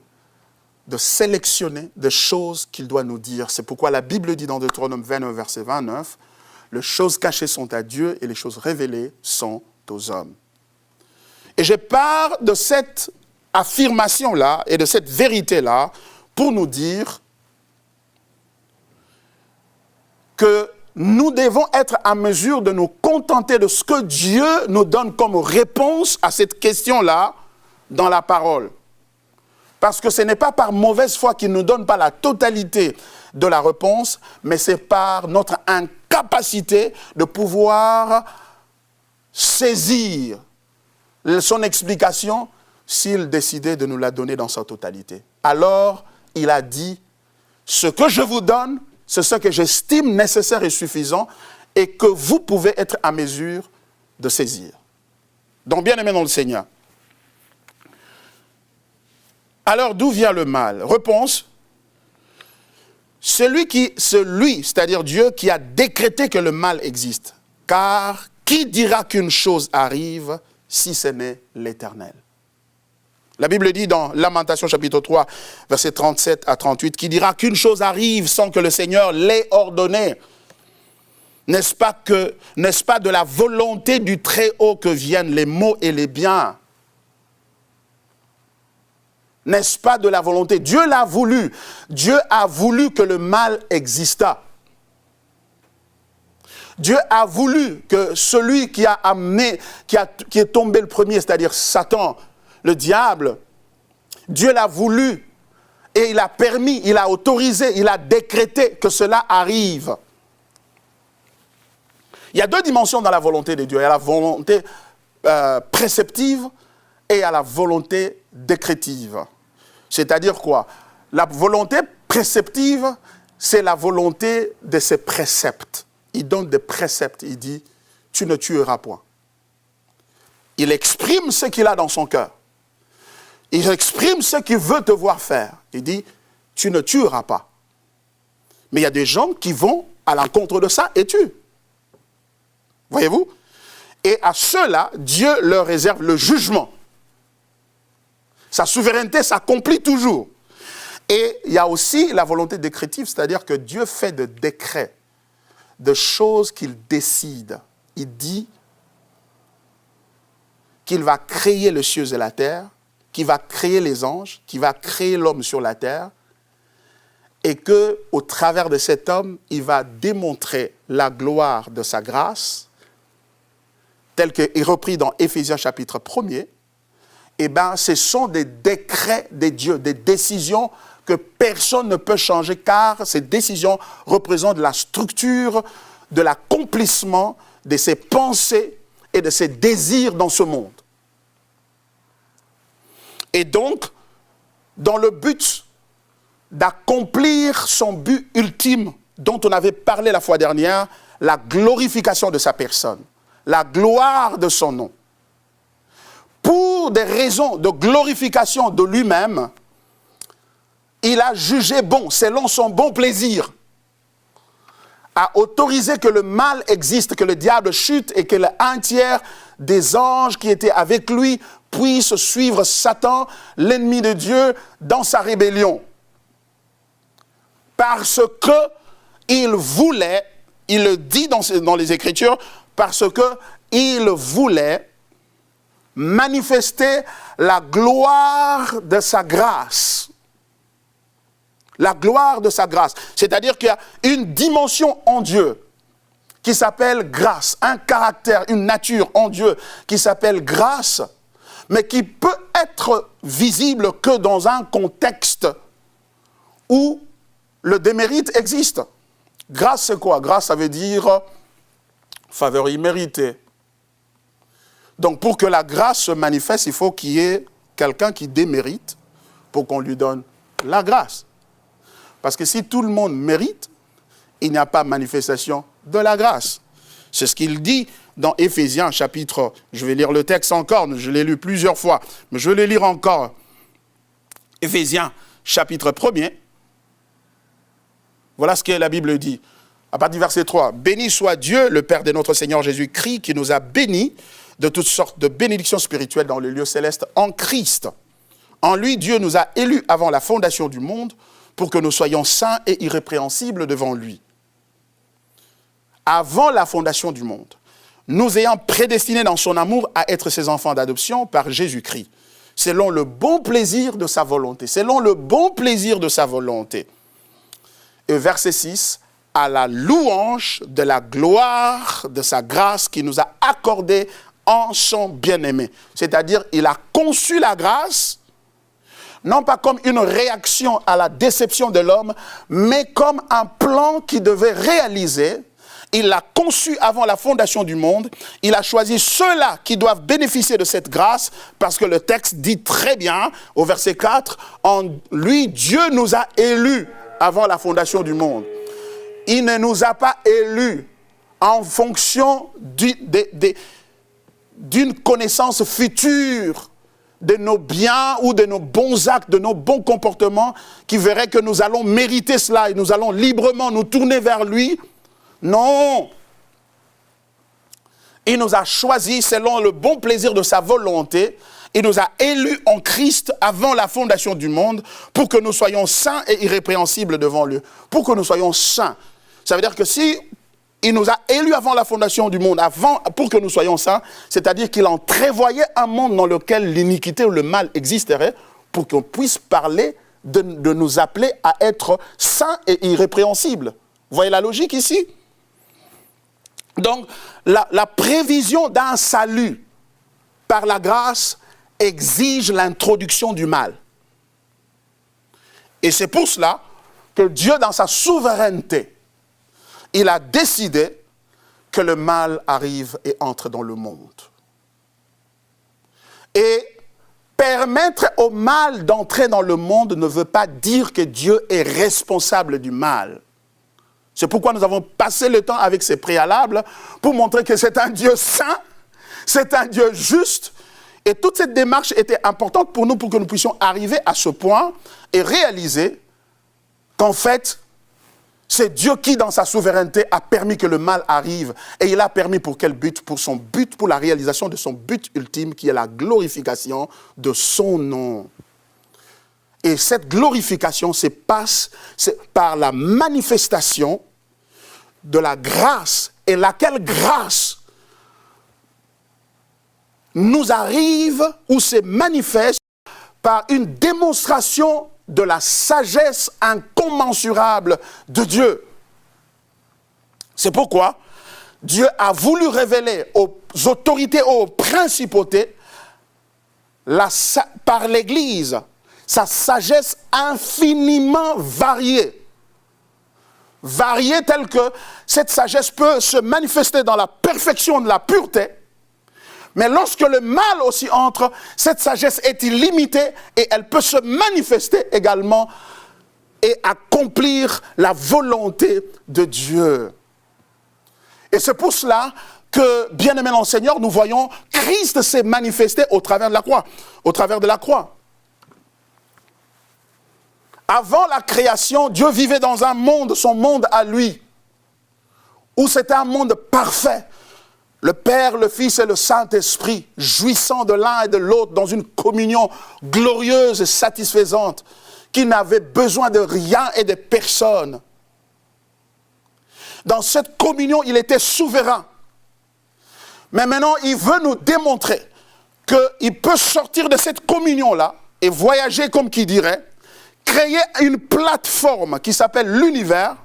de sélectionner des choses qu'il doit nous dire. C'est pourquoi la Bible dit dans Deutéronome 29, verset 29, « Les choses cachées sont à Dieu et les choses révélées sont aux hommes. » Et je pars de cette affirmation-là et de cette vérité-là pour nous dire que nous devons être en mesure de nous contenter de ce que Dieu nous donne comme réponse à cette question-là dans la parole. Parce que ce n'est pas par mauvaise foi qu'il ne nous donne pas la totalité de la réponse, mais c'est par notre incapacité de pouvoir saisir son explication s'il décidait de nous la donner dans sa totalité. Alors, il a dit, ce que je vous donne, c'est ce que j'estime nécessaire et suffisant et que vous pouvez être à mesure de saisir. Donc, bien aimé dans le Seigneur. Alors, d'où vient le mal? Réponse, celui, c'est-à-dire Dieu, qui a décrété que le mal existe. Car qui dira qu'une chose arrive si ce n'est l'Éternel? La Bible dit dans Lamentation chapitre 3, versets 37 à 38, qui dira qu'une chose arrive sans que le Seigneur l'ait ordonné. N'est-ce pas de la volonté du Très-Haut que viennent les maux et les biens? N'est-ce pas de la volonté? Dieu l'a voulu. Dieu a voulu que le mal exista. Dieu a voulu que celui qui a amené, qui est tombé le premier, c'est-à-dire Satan, le diable, Dieu l'a voulu et il a permis, il a autorisé, il a décrété que cela arrive. Il y a deux dimensions dans la volonté de Dieu. Il y a la volonté préceptive et il y a la volonté décrétive. C'est-à-dire quoi? La volonté préceptive, c'est la volonté de ses préceptes. Il donne des préceptes, il dit, tu ne tueras point. Il exprime ce qu'il a dans son cœur. Il exprime ce qu'il veut te voir faire. Il dit, tu ne tueras pas. Mais il y a des gens qui vont à l'encontre de ça et tuent. Voyez-vous? Et à ceux-là, Dieu leur réserve le jugement. Sa souveraineté s'accomplit toujours. Et il y a aussi la volonté décrétive, c'est-à-dire que Dieu fait de décrets, de choses qu'il décide. Il dit qu'il va créer les cieux et la terre, qu'il va créer les anges, qu'il va créer l'homme sur la terre, et qu'au travers de cet homme, il va démontrer la gloire de sa grâce, tel qu'il est repris dans Éphésiens chapitre 1er. Eh bien, ce sont des décrets de Dieu, des décisions que personne ne peut changer, car ces décisions représentent la structure de l'accomplissement de ses pensées et de ses désirs dans ce monde. Et donc, dans le but d'accomplir son but ultime dont on avait parlé la fois dernière, la glorification de sa personne, la gloire de son nom. Pour des raisons de glorification de lui-même, il a jugé bon, selon son bon plaisir, à autoriser que le mal existe, que le diable chute et que un tiers des anges qui étaient avec lui puissent suivre Satan, l'ennemi de Dieu, dans sa rébellion. Parce qu'il voulait, il le dit dans les Écritures, parce qu'il voulait manifester la gloire de sa grâce. La gloire de sa grâce. C'est-à-dire qu'il y a une dimension en Dieu qui s'appelle grâce, un caractère, une nature en Dieu qui s'appelle grâce, mais qui peut être visible que dans un contexte où le démérite existe. Grâce, c'est quoi? Grâce, ça veut dire faveur imméritée. Donc, pour que la grâce se manifeste, il faut qu'il y ait quelqu'un qui démérite pour qu'on lui donne la grâce. Parce que si tout le monde mérite, il n'y a pas manifestation de la grâce. C'est ce qu'il dit dans Éphésiens chapitre, je vais lire le texte encore, je l'ai lu plusieurs fois, mais je vais le lire encore. Éphésiens chapitre 1er, voilà ce que la Bible dit. À partir du verset 3, « Béni soit Dieu, le Père de notre Seigneur Jésus-Christ, qui nous a bénis de toutes sortes de bénédictions spirituelles dans les lieux célestes en Christ. En lui, Dieu nous a élus avant la fondation du monde pour que nous soyons saints et irrépréhensibles devant lui. Avant la fondation du monde, nous ayant prédestinés dans son amour à être ses enfants d'adoption par Jésus-Christ, selon le bon plaisir de sa volonté. » Selon le bon plaisir de sa volonté. Et verset 6, « À la louange de la gloire de sa grâce qui nous a accordée en son bien-aimé. » C'est-à-dire, il a conçu la grâce, non pas comme une réaction à la déception de l'homme, mais comme un plan qu'il devait réaliser. Il l'a conçu avant la fondation du monde. Il a choisi ceux-là qui doivent bénéficier de cette grâce, parce que le texte dit très bien, au verset 4, « En lui, Dieu nous a élus avant la fondation du monde. » Il ne nous a pas élus en fonction d'une connaissance future de nos biens ou de nos bons actes, de nos bons comportements, qui verraient que nous allons mériter cela et nous allons librement nous tourner vers lui. Non. Il nous a choisis selon le bon plaisir de sa volonté. Il nous a élus en Christ avant la fondation du monde pour que nous soyons saints et irrépréhensibles devant lui. Pour que nous soyons saints. Ça veut dire que si il nous a élus avant la fondation du monde, pour que nous soyons saints, c'est-à-dire qu'il entrevoyait un monde dans lequel l'iniquité ou le mal existerait, pour qu'on puisse parler de nous appeler à être saints et irrépréhensibles. Vous voyez la logique ici? Donc, la prévision d'un salut par la grâce exige l'introduction du mal. Et c'est pour cela que Dieu, dans sa souveraineté, il a décidé que le mal arrive et entre dans le monde. Et permettre au mal d'entrer dans le monde ne veut pas dire que Dieu est responsable du mal. C'est pourquoi nous avons passé le temps avec ces préalables pour montrer que c'est un Dieu saint, c'est un Dieu juste. Et toute cette démarche était importante pour nous, pour que nous puissions arriver à ce point et réaliser qu'en fait, c'est Dieu qui, dans sa souveraineté, a permis que le mal arrive. Et il a permis pour quel but? Pour son but, pour la réalisation de son but ultime, qui est la glorification de son nom. Et cette glorification se passe par la manifestation de la grâce. Et laquelle grâce nous arrive ou se manifeste par une démonstration de la sagesse incommensurable de Dieu. C'est pourquoi Dieu a voulu révéler aux autorités, aux principautés, par l'Église, sa sagesse infiniment variée. Variée telle que cette sagesse peut se manifester dans la perfection de la pureté, Mais lorsque le mal aussi entre, cette sagesse est illimitée et elle peut se manifester également et accomplir la volonté de Dieu. Et c'est pour cela que, bien-aimés dans le Seigneur, nous voyons Christ s'est manifesté au travers de la croix. Au travers de la croix. Avant la création, Dieu vivait dans un monde, son monde à lui, où c'était un monde parfait. Le Père, le Fils et le Saint-Esprit, jouissant de l'un et de l'autre dans une communion glorieuse et satisfaisante, qui n'avait besoin de rien et de personne. Dans cette communion, il était souverain. Mais maintenant, il veut nous démontrer qu'il peut sortir de cette communion-là et voyager, comme qui dirait, créer une plateforme qui s'appelle l'univers,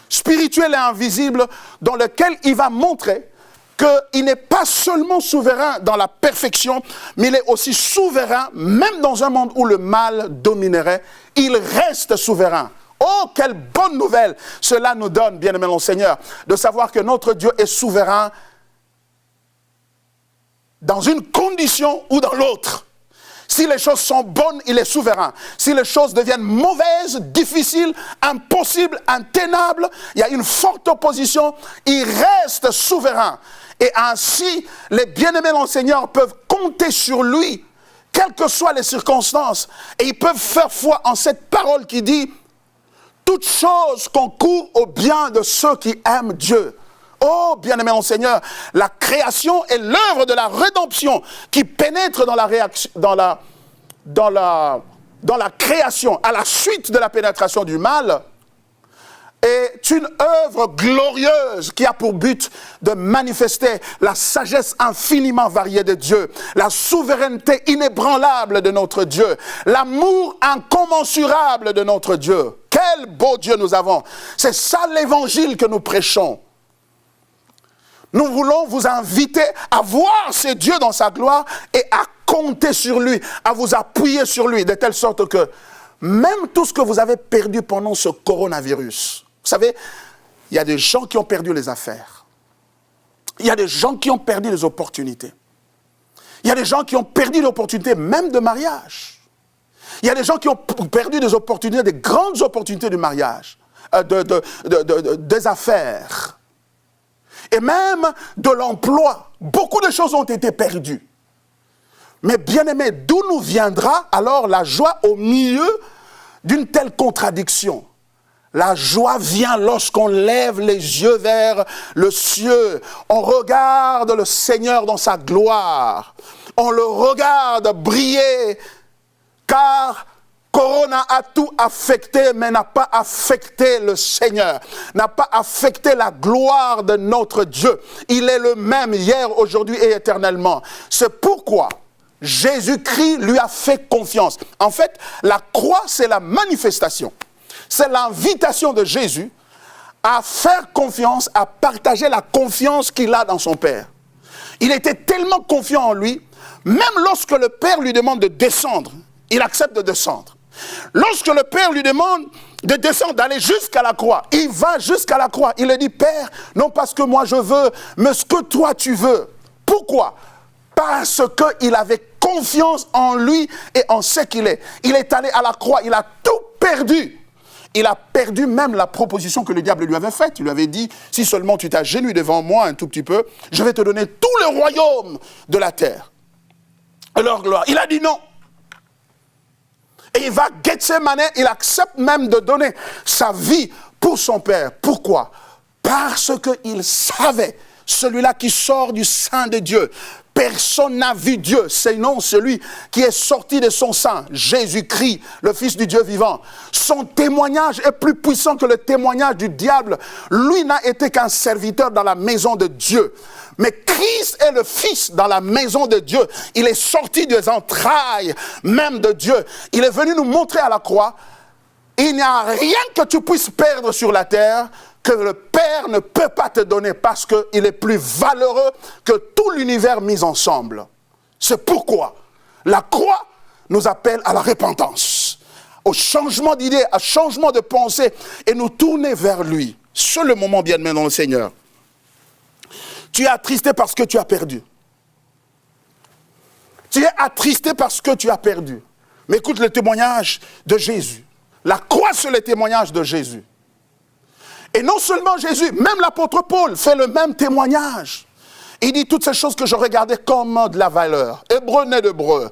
spirituel et invisible, dans lequel il va montrer qu'il n'est pas seulement souverain dans la perfection, mais il est aussi souverain, même dans un monde où le mal dominerait, il reste souverain. Oh, quelle bonne nouvelle cela nous donne, bien-aimés dans le Seigneur, de savoir que notre Dieu est souverain dans une condition ou dans l'autre. Si les choses sont bonnes, il est souverain. Si les choses deviennent mauvaises, difficiles, impossibles, intenables, il y a une forte opposition, il reste souverain. Et ainsi, les bien-aimés dans le Seigneur peuvent compter sur lui, quelles que soient les circonstances. Et ils peuvent faire foi en cette parole qui dit « Toutes choses concourent au bien de ceux qui aiment Dieu ». Oh, bien-aimé mon Seigneur, la création est l'œuvre de la rédemption qui pénètre dans la création, à la suite de la pénétration du mal, est une œuvre glorieuse qui a pour but de manifester la sagesse infiniment variée de Dieu, la souveraineté inébranlable de notre Dieu, l'amour incommensurable de notre Dieu. Quel beau Dieu nous avons! C'est ça l'évangile que nous prêchons. Nous voulons vous inviter à voir ce Dieu dans sa gloire et à compter sur lui, à vous appuyer sur lui, de telle sorte que même tout ce que vous avez perdu pendant ce coronavirus, vous savez, il y a des gens qui ont perdu les affaires. Il y a des gens qui ont perdu les opportunités. Il y a des gens qui ont perdu l'opportunité même de mariage. Il y a des gens qui ont perdu des opportunités, des grandes opportunités de mariage, des affaires. Et même de l'emploi, beaucoup de choses ont été perdues. Mais bien aimé, d'où nous viendra alors la joie au milieu d'une telle contradiction? La joie vient lorsqu'on lève les yeux vers le ciel. On regarde le Seigneur dans sa gloire. On le regarde briller, car Corona a tout affecté, mais n'a pas affecté le Seigneur, n'a pas affecté la gloire de notre Dieu. Il est le même hier, aujourd'hui et éternellement. C'est pourquoi Jésus-Christ lui a fait confiance. En fait, la croix, c'est la manifestation. C'est l'invitation de Jésus à faire confiance, à partager la confiance qu'il a dans son Père. Il était tellement confiant en lui, même lorsque le Père lui demande de descendre, il accepte de descendre. Lorsque le Père lui demande de descendre, d'aller jusqu'à la croix, il va jusqu'à la croix. Il lui dit, Père, non pas ce que moi je veux, mais ce que toi tu veux. Pourquoi? Parce qu'il avait confiance en lui et en ce qu'il est. Il est allé à la croix, il a tout perdu. Il a perdu même la proposition que le diable lui avait faite. Il lui avait dit, si seulement tu t'agenouilles devant moi un tout petit peu, je vais te donner tout le royaume de la terre. Et leur gloire. Il a dit non. Et il va Gethsemane, il accepte même de donner sa vie pour son Père. Pourquoi? Parce qu'il savait, celui-là qui sort du sein de Dieu, personne n'a vu Dieu, sinon celui qui est sorti de son sein, Jésus-Christ, le Fils du Dieu vivant. Son témoignage est plus puissant que le témoignage du diable. Lui n'a été qu'un serviteur dans la maison de Dieu. Mais Christ est le Fils dans la maison de Dieu. Il est sorti des entrailles même de Dieu. Il est venu nous montrer à la croix, il n'y a rien que tu puisses perdre sur la terre que le Père ne peut pas te donner parce qu'il est plus valeureux que tout l'univers mis ensemble. C'est pourquoi la croix nous appelle à la repentance, au changement d'idée, à changement de pensée et nous tourner vers lui. C'est le moment, bien-aimé dans le Seigneur. Tu es attristé parce que tu as perdu. Tu es attristé parce que tu as perdu. Mais écoute le témoignage de Jésus. La croix, c'est le témoignage de Jésus. Et non seulement Jésus, même l'apôtre Paul fait le même témoignage. Il dit toutes ces choses que je regardais comme de la valeur. Hébreu né d'Hébreu,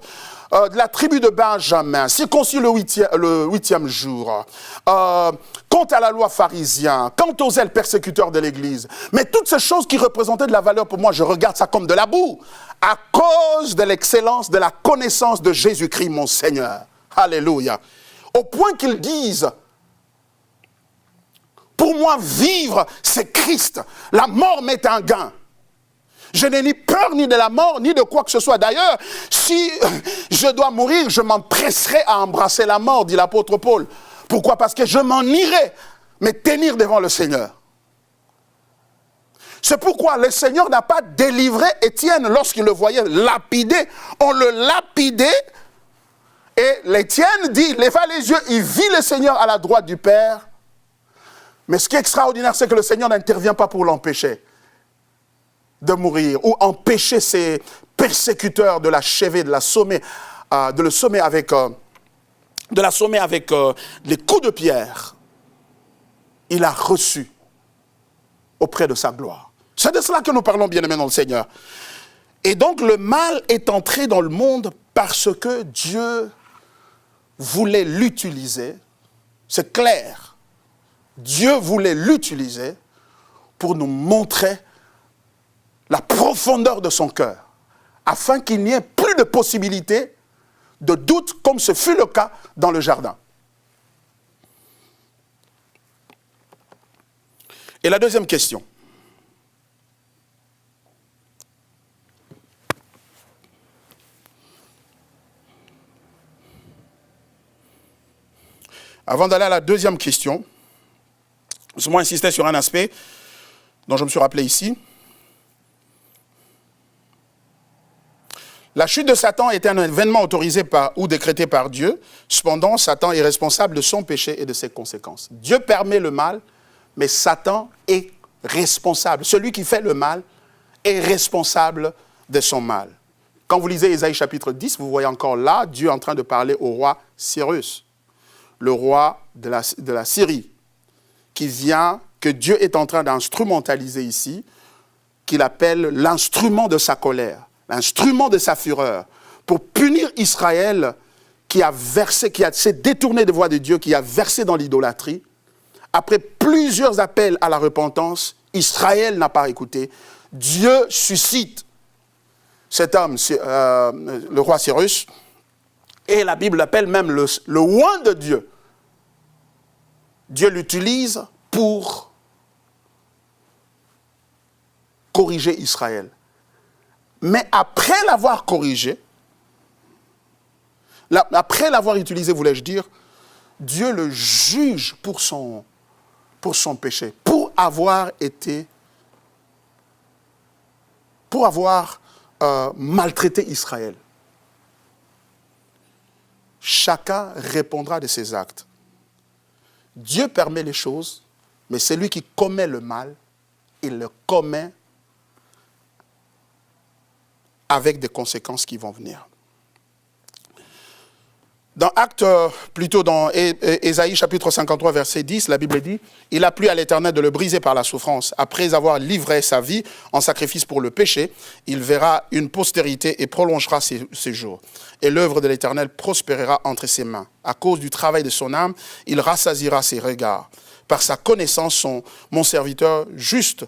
de la tribu de Benjamin, circoncis le huitième jour, quant à la loi pharisien, quant aux zèles persécuteurs de l'Église. Mais toutes ces choses qui représentaient de la valeur pour moi, je regarde ça comme de la boue, à cause de l'excellence, de la connaissance de Jésus-Christ, mon Seigneur. Alléluia. Au point qu'ils disent, pour moi, vivre, c'est Christ. La mort m'est un gain. Je n'ai ni peur ni de la mort, ni de quoi que ce soit. D'ailleurs, si je dois mourir, je m'empresserai à embrasser la mort, dit l'apôtre Paul. Pourquoi? Parce que je m'en irai, mais tenir devant le Seigneur. C'est pourquoi le Seigneur n'a pas délivré Étienne lorsqu'il le voyait lapidé. On le lapidait et l'Étienne dit, leva les yeux, il vit le Seigneur à la droite du Père. Mais ce qui est extraordinaire, c'est que le Seigneur n'intervient pas pour l'empêcher de mourir ou empêcher ses persécuteurs de l'achever, de l'assommer avec les coups de pierre. Il a reçu auprès de sa gloire. C'est de cela que nous parlons, bien-aimés dans le Seigneur. Et donc le mal est entré dans le monde parce que Dieu voulait l'utiliser. C'est clair. Dieu voulait l'utiliser pour nous montrer la profondeur de son cœur, afin qu'il n'y ait plus de possibilité de doute, comme ce fut le cas dans le jardin. Et la deuxième question. Avant d'aller à la deuxième question, laisse-moi insister sur un aspect dont je me suis rappelé ici. La chute de Satan est un événement autorisé ou décrété par Dieu. Cependant, Satan est responsable de son péché et de ses conséquences. Dieu permet le mal, mais Satan est responsable. Celui qui fait le mal est responsable de son mal. Quand vous lisez Ésaïe chapitre 10, vous voyez encore là Dieu en train de parler au roi Cyrus, le roi de la Syrie, que Dieu est en train d'instrumentaliser ici, qu'il appelle l'instrument de sa colère. L'instrument de sa fureur, pour punir Israël qui s'est détourné des voies de Dieu, qui a versé dans l'idolâtrie. Après plusieurs appels à la repentance, Israël n'a pas écouté. Dieu suscite cet homme, le roi Cyrus, et la Bible l'appelle même le oint de Dieu. Dieu l'utilise pour corriger Israël. Mais après l'avoir corrigé, après l'avoir utilisé, voulais-je dire, Dieu le juge pour son péché, pour avoir maltraité Israël. Chacun répondra de ses actes. Dieu permet les choses, mais celui qui commet le mal, il le commet avec des conséquences qui vont venir. Dans Ésaïe chapitre 53, verset 10, la Bible dit « Il a plu à l'Éternel de le briser par la souffrance. Après avoir livré sa vie en sacrifice pour le péché, il verra une postérité et prolongera ses jours. Et l'œuvre de l'Éternel prospérera entre ses mains. À cause du travail de son âme, il rassasiera ses regards. Par sa connaissance, mon serviteur juste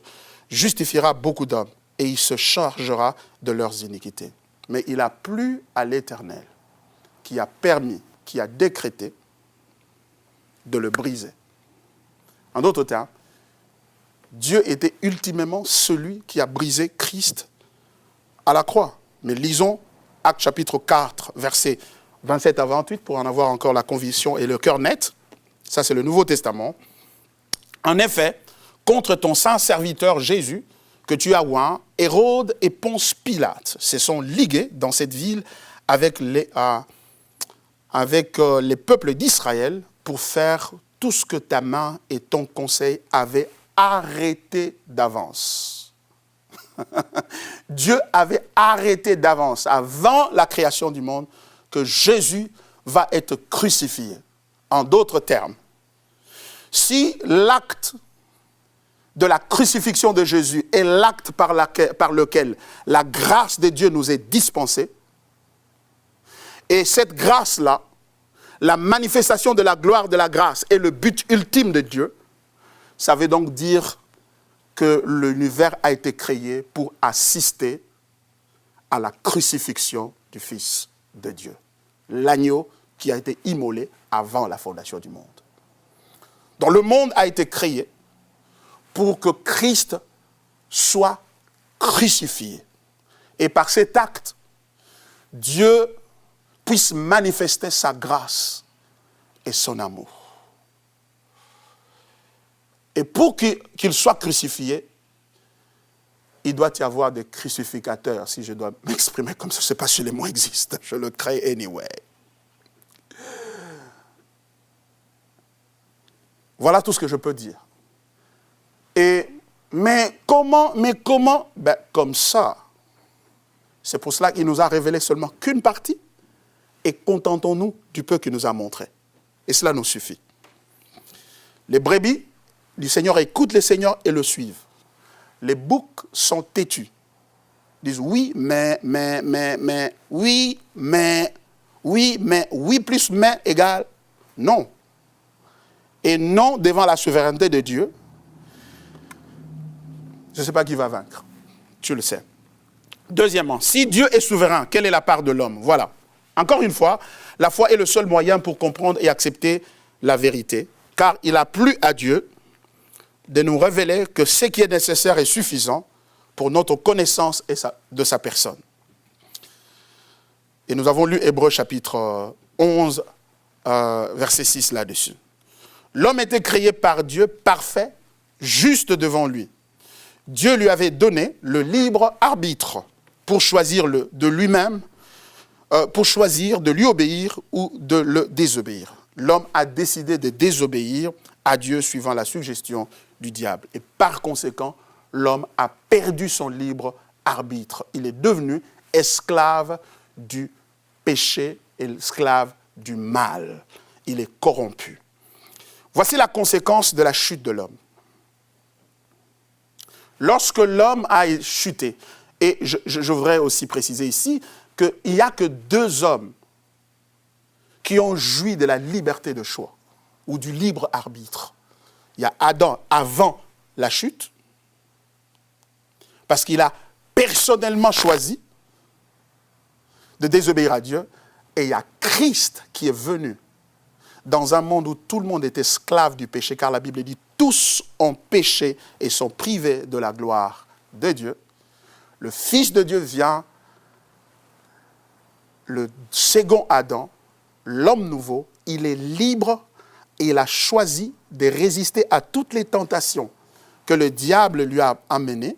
justifiera beaucoup d'hommes. Et il se chargera de leurs iniquités. » Mais il a plu à l'Éternel, qui a permis, qui a décrété de le briser. En d'autres termes, Dieu était ultimement celui qui a brisé Christ à la croix. Mais lisons Actes chapitre 4, versets 27 à 28, pour en avoir encore la conviction et le cœur net. Ça, c'est le Nouveau Testament. En effet, contre ton saint serviteur Jésus, que tu as oint, Hérode et Ponce Pilate se sont ligués dans cette ville avec les peuples d'Israël pour faire tout ce que ta main et ton conseil avaient arrêté d'avance. Dieu avait arrêté d'avance, avant la création du monde, que Jésus va être crucifié. En d'autres termes, si l'acte de la crucifixion de Jésus est l'acte par lequel la grâce de Dieu nous est dispensée, et cette grâce-là, la manifestation de la gloire de la grâce est le but ultime de Dieu, ça veut donc dire que l'univers a été créé pour assister à la crucifixion du Fils de Dieu. L'agneau qui a été immolé avant la fondation du monde. Donc le monde a été créé pour que Christ soit crucifié. Et par cet acte, Dieu puisse manifester sa grâce et son amour. Et pour qu'il soit crucifié, il doit y avoir des crucificateurs, si je dois m'exprimer comme ça. Je ne sais pas si les mots existent, je le crée anyway. Voilà tout ce que je peux dire. Mais comment? Ben, comme ça. C'est pour cela qu'il nous a révélé seulement qu'une partie et contentons-nous du peu qu'il nous a montré. Et cela nous suffit. Les brebis du Seigneur écoutent le Seigneur et le suivent. Les boucs sont têtus. Ils disent oui, mais, oui plus mais égale non. Et non devant la souveraineté de Dieu, je ne sais pas qui va vaincre. Tu le sais. Deuxièmement, si Dieu est souverain, quelle est la part de l'homme? Voilà. Encore une fois, la foi est le seul moyen pour comprendre et accepter la vérité, car il a plu à Dieu de nous révéler que ce qui est nécessaire est suffisant pour notre connaissance de sa personne. Et nous avons lu Hébreux chapitre 11, verset 6 là-dessus. L'homme était créé par Dieu parfait, juste devant lui. Dieu lui avait donné le libre arbitre pour choisir de lui-même, pour choisir de lui obéir ou de le désobéir. L'homme a décidé de désobéir à Dieu suivant la suggestion du diable. Et par conséquent, l'homme a perdu son libre arbitre. Il est devenu esclave du péché, esclave du mal. Il est corrompu. Voici la conséquence de la chute de l'homme. Lorsque l'homme a chuté, et je voudrais aussi préciser ici qu'il n'y a que deux hommes qui ont joui de la liberté de choix ou du libre arbitre. Il y a Adam avant la chute, parce qu'il a personnellement choisi de désobéir à Dieu, et il y a Christ qui est venu dans un monde où tout le monde est esclave du péché, car la Bible dit « tous ont péché et sont privés de la gloire de Dieu ». Le Fils de Dieu vient, le second Adam, l'homme nouveau, il est libre et il a choisi de résister à toutes les tentations que le diable lui a amenées.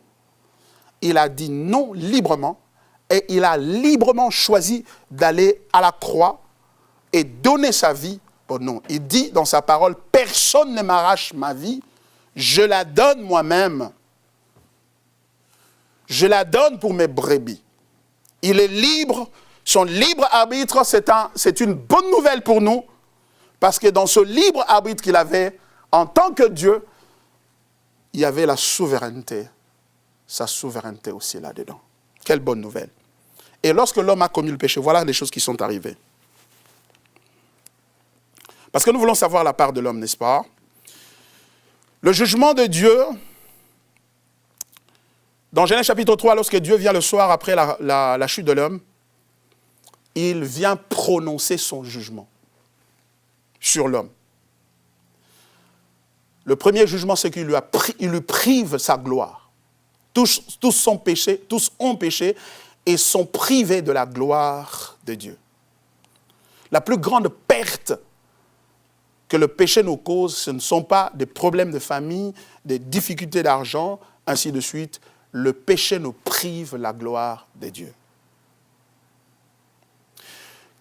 Il a dit non librement et il a librement choisi d'aller à la croix et donner sa vie. Oh non, il dit dans sa parole, personne ne m'arrache ma vie, je la donne moi-même. Je la donne pour mes brebis. Il est libre, son libre arbitre, c'est une bonne nouvelle pour nous, parce que dans ce libre arbitre qu'il avait, en tant que Dieu, il y avait la souveraineté, sa souveraineté aussi là-dedans. Quelle bonne nouvelle. Et lorsque l'homme a commis le péché, voilà les choses qui sont arrivées. Parce que nous voulons savoir la part de l'homme, n'est-ce pas? Le jugement de Dieu, dans Genèse chapitre 3, lorsque Dieu vient le soir après la chute de l'homme, il vient prononcer son jugement sur l'homme. Le premier jugement, c'est qu'il lui prive sa gloire. Tous ont péché et sont privés de la gloire de Dieu. La plus grande perte que le péché nous cause, ce ne sont pas des problèmes de famille, des difficultés d'argent, ainsi de suite. Le péché nous prive la gloire de Dieu.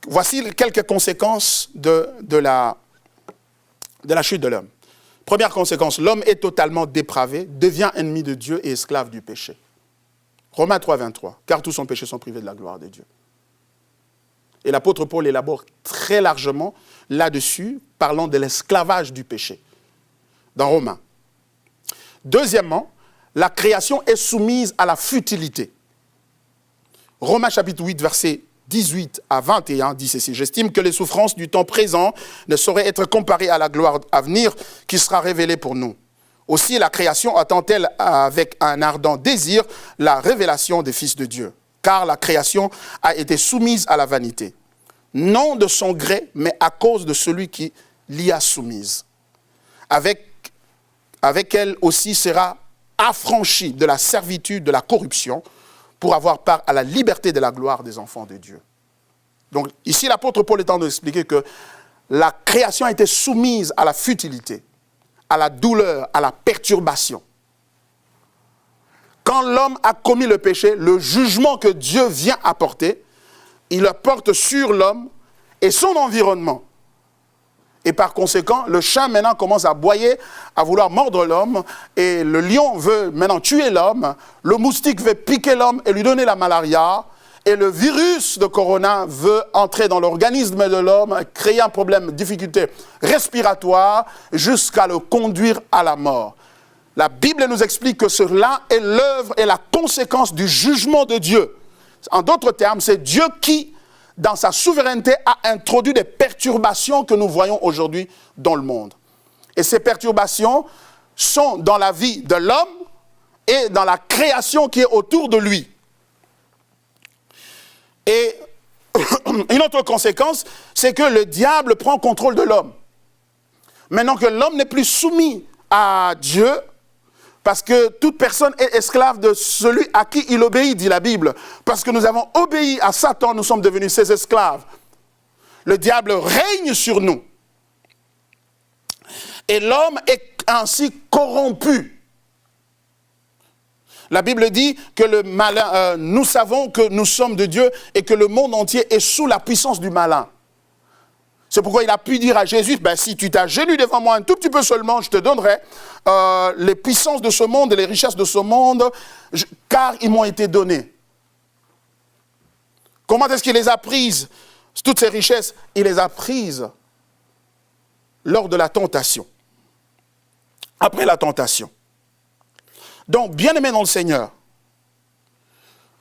Voici quelques conséquences de la chute de l'homme. Première conséquence, l'homme est totalement dépravé, devient ennemi de Dieu et esclave du péché. Romains 3, 23. Car tous ont péché, sont privés de la gloire de Dieu. Et l'apôtre Paul élabore très largement là-dessus, parlant de l'esclavage du péché, dans Romains. Deuxièmement, la création est soumise à la futilité. Romains chapitre 8, verset 18 à 21 dit ceci. J'estime que les souffrances du temps présent ne sauraient être comparées à la gloire à venir qui sera révélée pour nous. Aussi, la création attend-elle avec un ardent désir la révélation des fils de Dieu. Car la création a été soumise à la vanité. Non de son gré, mais à cause de celui qui l'y a soumise. Avec elle aussi sera affranchie de la servitude, de la corruption, pour avoir part à la liberté de la gloire des enfants de Dieu. Donc ici, l'apôtre Paul est en train d'expliquer que la création a été soumise à la futilité, à la douleur, à la perturbation. Quand l'homme a commis le péché, le jugement que Dieu vient apporter, il le porte sur l'homme et son environnement. Et par conséquent, le chat maintenant commence à aboyer, à vouloir mordre l'homme, et le lion veut maintenant tuer l'homme, le moustique veut piquer l'homme et lui donner la malaria, et le virus de corona veut entrer dans l'organisme de l'homme, créer un problème, difficulté respiratoire, jusqu'à le conduire à la mort. La Bible nous explique que cela est l'œuvre et la conséquence du jugement de Dieu. En d'autres termes, c'est Dieu qui, dans sa souveraineté, a introduit des perturbations que nous voyons aujourd'hui dans le monde. Et ces perturbations sont dans la vie de l'homme et dans la création qui est autour de lui. Et une autre conséquence, c'est que le diable prend contrôle de l'homme. Maintenant que l'homme n'est plus soumis à Dieu, parce que toute personne est esclave de celui à qui il obéit, dit la Bible. Parce que nous avons obéi à Satan, nous sommes devenus ses esclaves. Le diable règne sur nous. Et l'homme est ainsi corrompu. La Bible dit que le malin, nous savons que nous sommes de Dieu et que le monde entier est sous la puissance du malin. C'est pourquoi il a pu dire à Jésus, si tu t'agenouilles devant moi un tout petit peu seulement, je te donnerai les puissances de ce monde et les richesses de ce monde, car ils m'ont été donnés. Comment est-ce qu'il les a prises, toutes ces richesses? Il les a prises lors de la tentation. Après la tentation. Donc, bien-aimés dans le Seigneur,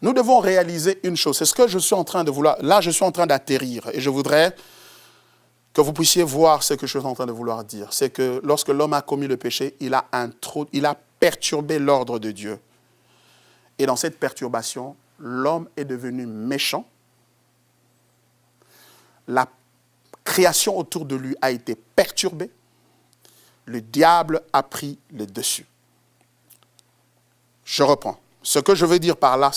nous devons réaliser une chose. C'est ce que je suis en train de vouloir. Là, je suis en train d'atterrir et je voudrais que vous puissiez voir ce que je suis en train de vouloir dire. C'est que lorsque l'homme a commis le péché, il a perturbé l'ordre de Dieu. Et dans cette perturbation, l'homme est devenu méchant. La création autour de lui a été perturbée. Le diable a pris le dessus. Je reprends. Ce que je veux dire par là,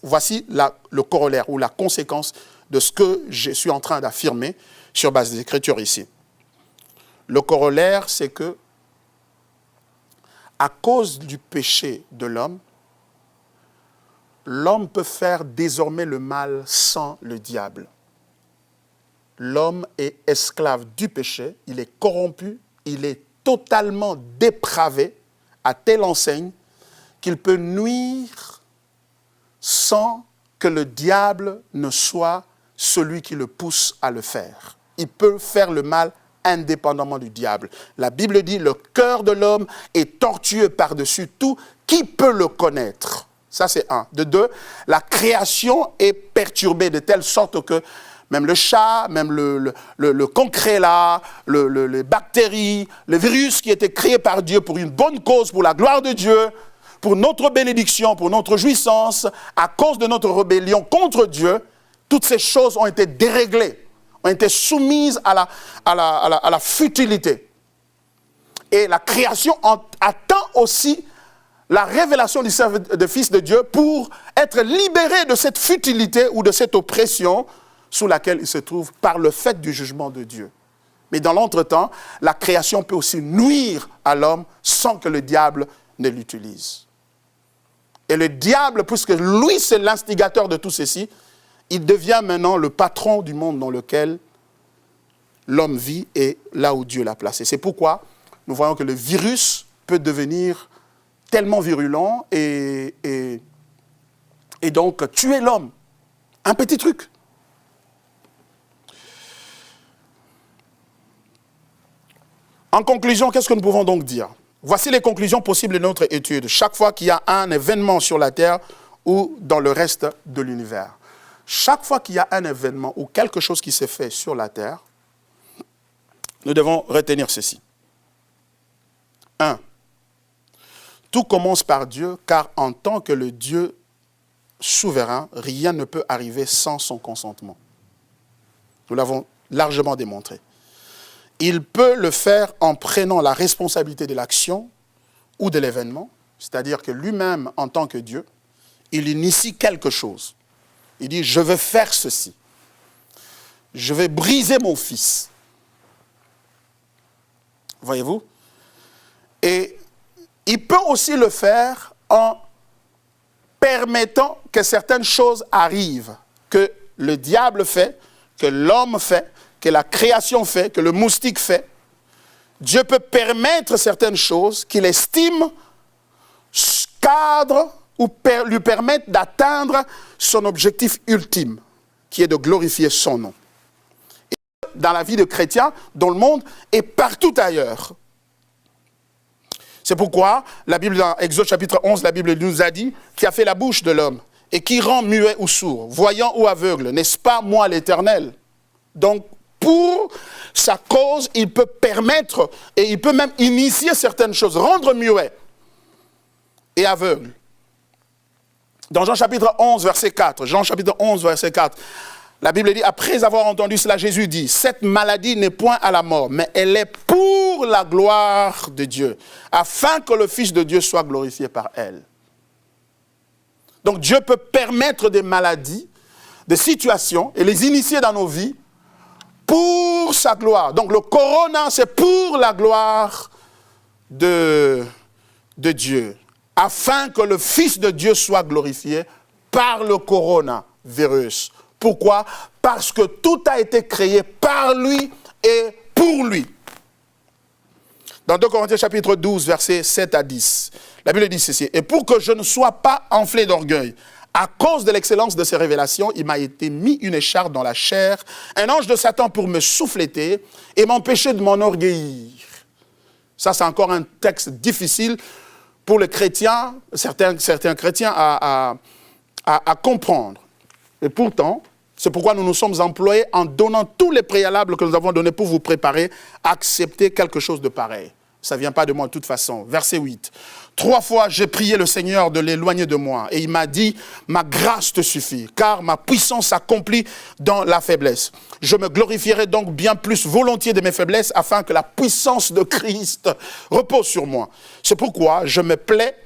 voici le corollaire ou la conséquence de ce que je suis en train d'affirmer sur base des Écritures ici. Le corollaire, c'est que, à cause du péché de l'homme, l'homme peut faire désormais le mal sans le diable. L'homme est esclave du péché, il est corrompu, il est totalement dépravé à telle enseigne qu'il peut nuire sans que le diable ne soit celui qui le pousse à le faire. Il peut faire le mal indépendamment du diable. La Bible dit, le cœur de l'homme est tortueux par-dessus tout. Qui peut le connaître? Ça, c'est un. De deux, la création est perturbée de telle sorte que même le chat, même le concret là, les bactéries, le virus qui était créé par Dieu pour une bonne cause, pour la gloire de Dieu, pour notre bénédiction, pour notre jouissance, à cause de notre rébellion contre Dieu, toutes ces choses ont été déréglées, ont été soumises à la futilité. Et la création attend aussi la révélation du Fils de Dieu pour être libérée de cette futilité ou de cette oppression sous laquelle il se trouve par le fait du jugement de Dieu. Mais dans l'entretemps, la création peut aussi nuire à l'homme sans que le diable ne l'utilise. Et le diable, puisque lui c'est l'instigateur de tout ceci, il devient maintenant le patron du monde dans lequel l'homme vit et là où Dieu l'a placé. C'est pourquoi nous voyons que le virus peut devenir tellement virulent et et donc tuer l'homme. Un petit truc. En conclusion, qu'est-ce que nous pouvons donc dire? Voici les conclusions possibles de notre étude. Chaque fois qu'il y a un événement sur la Terre ou dans le reste de l'univers, chaque fois qu'il y a un événement ou quelque chose qui s'est fait sur la Terre, nous devons retenir ceci. 1. Tout commence par Dieu, car en tant que le Dieu souverain, rien ne peut arriver sans son consentement. Nous l'avons largement démontré. Il peut le faire en prenant la responsabilité de l'action ou de l'événement, c'est-à-dire que lui-même, en tant que Dieu, il initie quelque chose. Il dit, je vais faire ceci. Je vais briser mon fils. Voyez-vous? Et il peut aussi le faire en permettant que certaines choses arrivent, que le diable fait, que l'homme fait, que la création fait, que le moustique fait. Dieu peut permettre certaines choses qu'il estime cadre ou lui permettre d'atteindre son objectif ultime, qui est de glorifier son nom. Et dans la vie de chrétien, dans le monde et partout ailleurs. C'est pourquoi la Bible, dans Exode chapitre 11, la Bible nous a dit, qui a fait la bouche de l'homme et qui rend muet ou sourd, voyant ou aveugle, n'est-ce pas moi l'Éternel? Donc, pour sa cause, il peut permettre et il peut même initier certaines choses, rendre muet et aveugle. Dans Jean chapitre 11, verset 4, Jean chapitre 11, verset 4, la Bible dit, après avoir entendu cela, Jésus dit, cette maladie n'est point à la mort, mais elle est pour la gloire de Dieu, afin que le Fils de Dieu soit glorifié par elle. Donc Dieu peut permettre des maladies, des situations, et les initier dans nos vies, pour sa gloire. Donc le corona, c'est pour la gloire de Dieu, afin que le Fils de Dieu soit glorifié par le coronavirus. Pourquoi? Parce que tout a été créé par lui et pour lui. Dans 2 Corinthiens chapitre 12, versets 7 à 10, la Bible dit ceci, « Et pour que je ne sois pas enflé d'orgueil, à cause de l'excellence de ces révélations, il m'a été mis une écharpe dans la chair, un ange de Satan pour me souffléter et m'empêcher de m'enorgueillir. » Ça, c'est encore un texte difficile pour les chrétiens, certains chrétiens à comprendre. Et pourtant, c'est pourquoi nous nous sommes employés en donnant tous les préalables que nous avons donnés pour vous préparer à accepter quelque chose de pareil. Ça ne vient pas de moi de toute façon. Verset 8. 3 fois, j'ai prié le Seigneur de l'éloigner de moi. Et il m'a dit, ma grâce te suffit, car ma puissance s'accomplit dans la faiblesse. Je me glorifierai donc bien plus volontiers de mes faiblesses, afin que la puissance de Christ repose sur moi. C'est pourquoi je me plais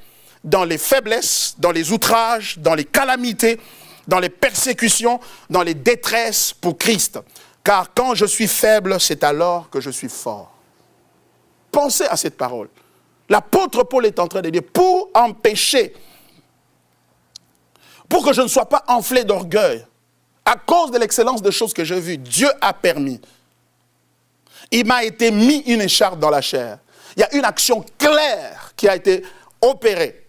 dans les faiblesses, dans les outrages, dans les calamités, dans les persécutions, dans les détresses pour Christ. Car quand je suis faible, c'est alors que je suis fort. Pensez à cette parole. L'apôtre Paul est en train de dire, pour empêcher, pour que je ne sois pas enflé d'orgueil, à cause de l'excellence des choses que j'ai vues, Dieu a permis. Il m'a été mis une écharpe dans la chair. Il y a une action claire qui a été opérée.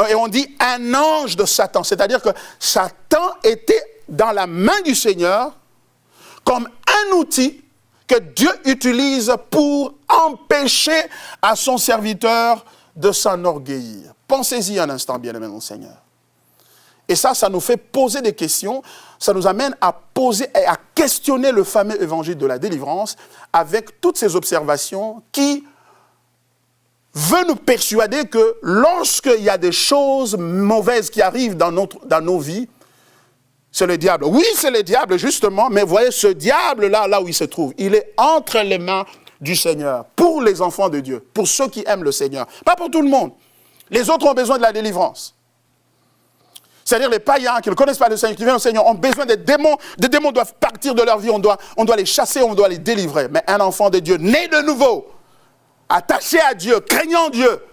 Et on dit un ange de Satan, c'est-à-dire que Satan était dans la main du Seigneur comme un outil que Dieu utilise pour empêcher à son serviteur de s'enorgueillir. Pensez-y un instant, bien-aimé mon Seigneur. Et ça nous fait poser des questions, ça nous amène à poser et à questionner le fameux évangile de la délivrance avec toutes ces observations qui veut nous persuader que lorsqu'il y a des choses mauvaises qui arrivent dans nos vies, c'est le diable. Oui, c'est le diable, justement, mais voyez, ce diable-là, là où il se trouve, il est entre les mains du Seigneur, pour les enfants de Dieu, pour ceux qui aiment le Seigneur. Pas pour tout le monde. Les autres ont besoin de la délivrance. C'est-à-dire les païens qui ne connaissent pas le Seigneur, qui viennent au Seigneur, ont besoin des démons. Des démons doivent partir de leur vie, on doit les chasser, on doit les délivrer. Mais un enfant de Dieu, né de nouveau, attaché à Dieu, craignant Dieu,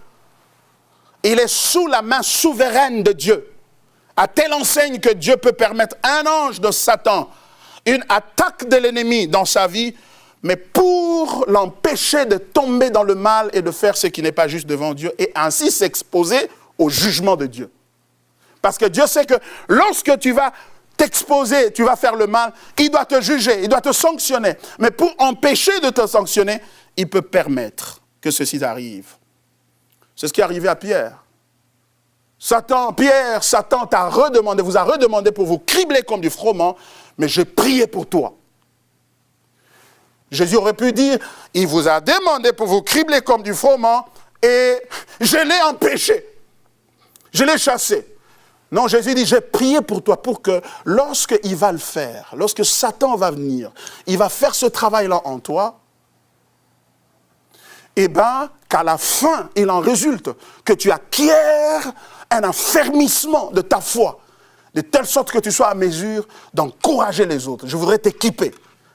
il est sous la main souveraine de Dieu. À telle enseigne que Dieu peut permettre un ange de Satan, une attaque de l'ennemi dans sa vie, mais pour l'empêcher de tomber dans le mal et de faire ce qui n'est pas juste devant Dieu et ainsi s'exposer au jugement de Dieu. Parce que Dieu sait que lorsque tu vas t'exposer, tu vas faire le mal, il doit te juger, il doit te sanctionner. Mais pour empêcher de te sanctionner, il peut permettre que ceci arrive. C'est ce qui est arrivé à Pierre. Satan t'a redemandé, vous a redemandé pour vous cribler comme du froment, mais j'ai prié pour toi. Jésus aurait pu dire, il vous a demandé pour vous cribler comme du froment, et je l'ai empêché. Je l'ai chassé. Non, Jésus dit, j'ai prié pour toi, pour que lorsqu'il va le faire, lorsque Satan va venir, il va faire ce travail-là en toi, eh bien, qu'à la fin, il en résulte que tu acquiers un affermissement de ta foi, de telle sorte que tu sois à mesure d'encourager les autres. Je voudrais t'équiper.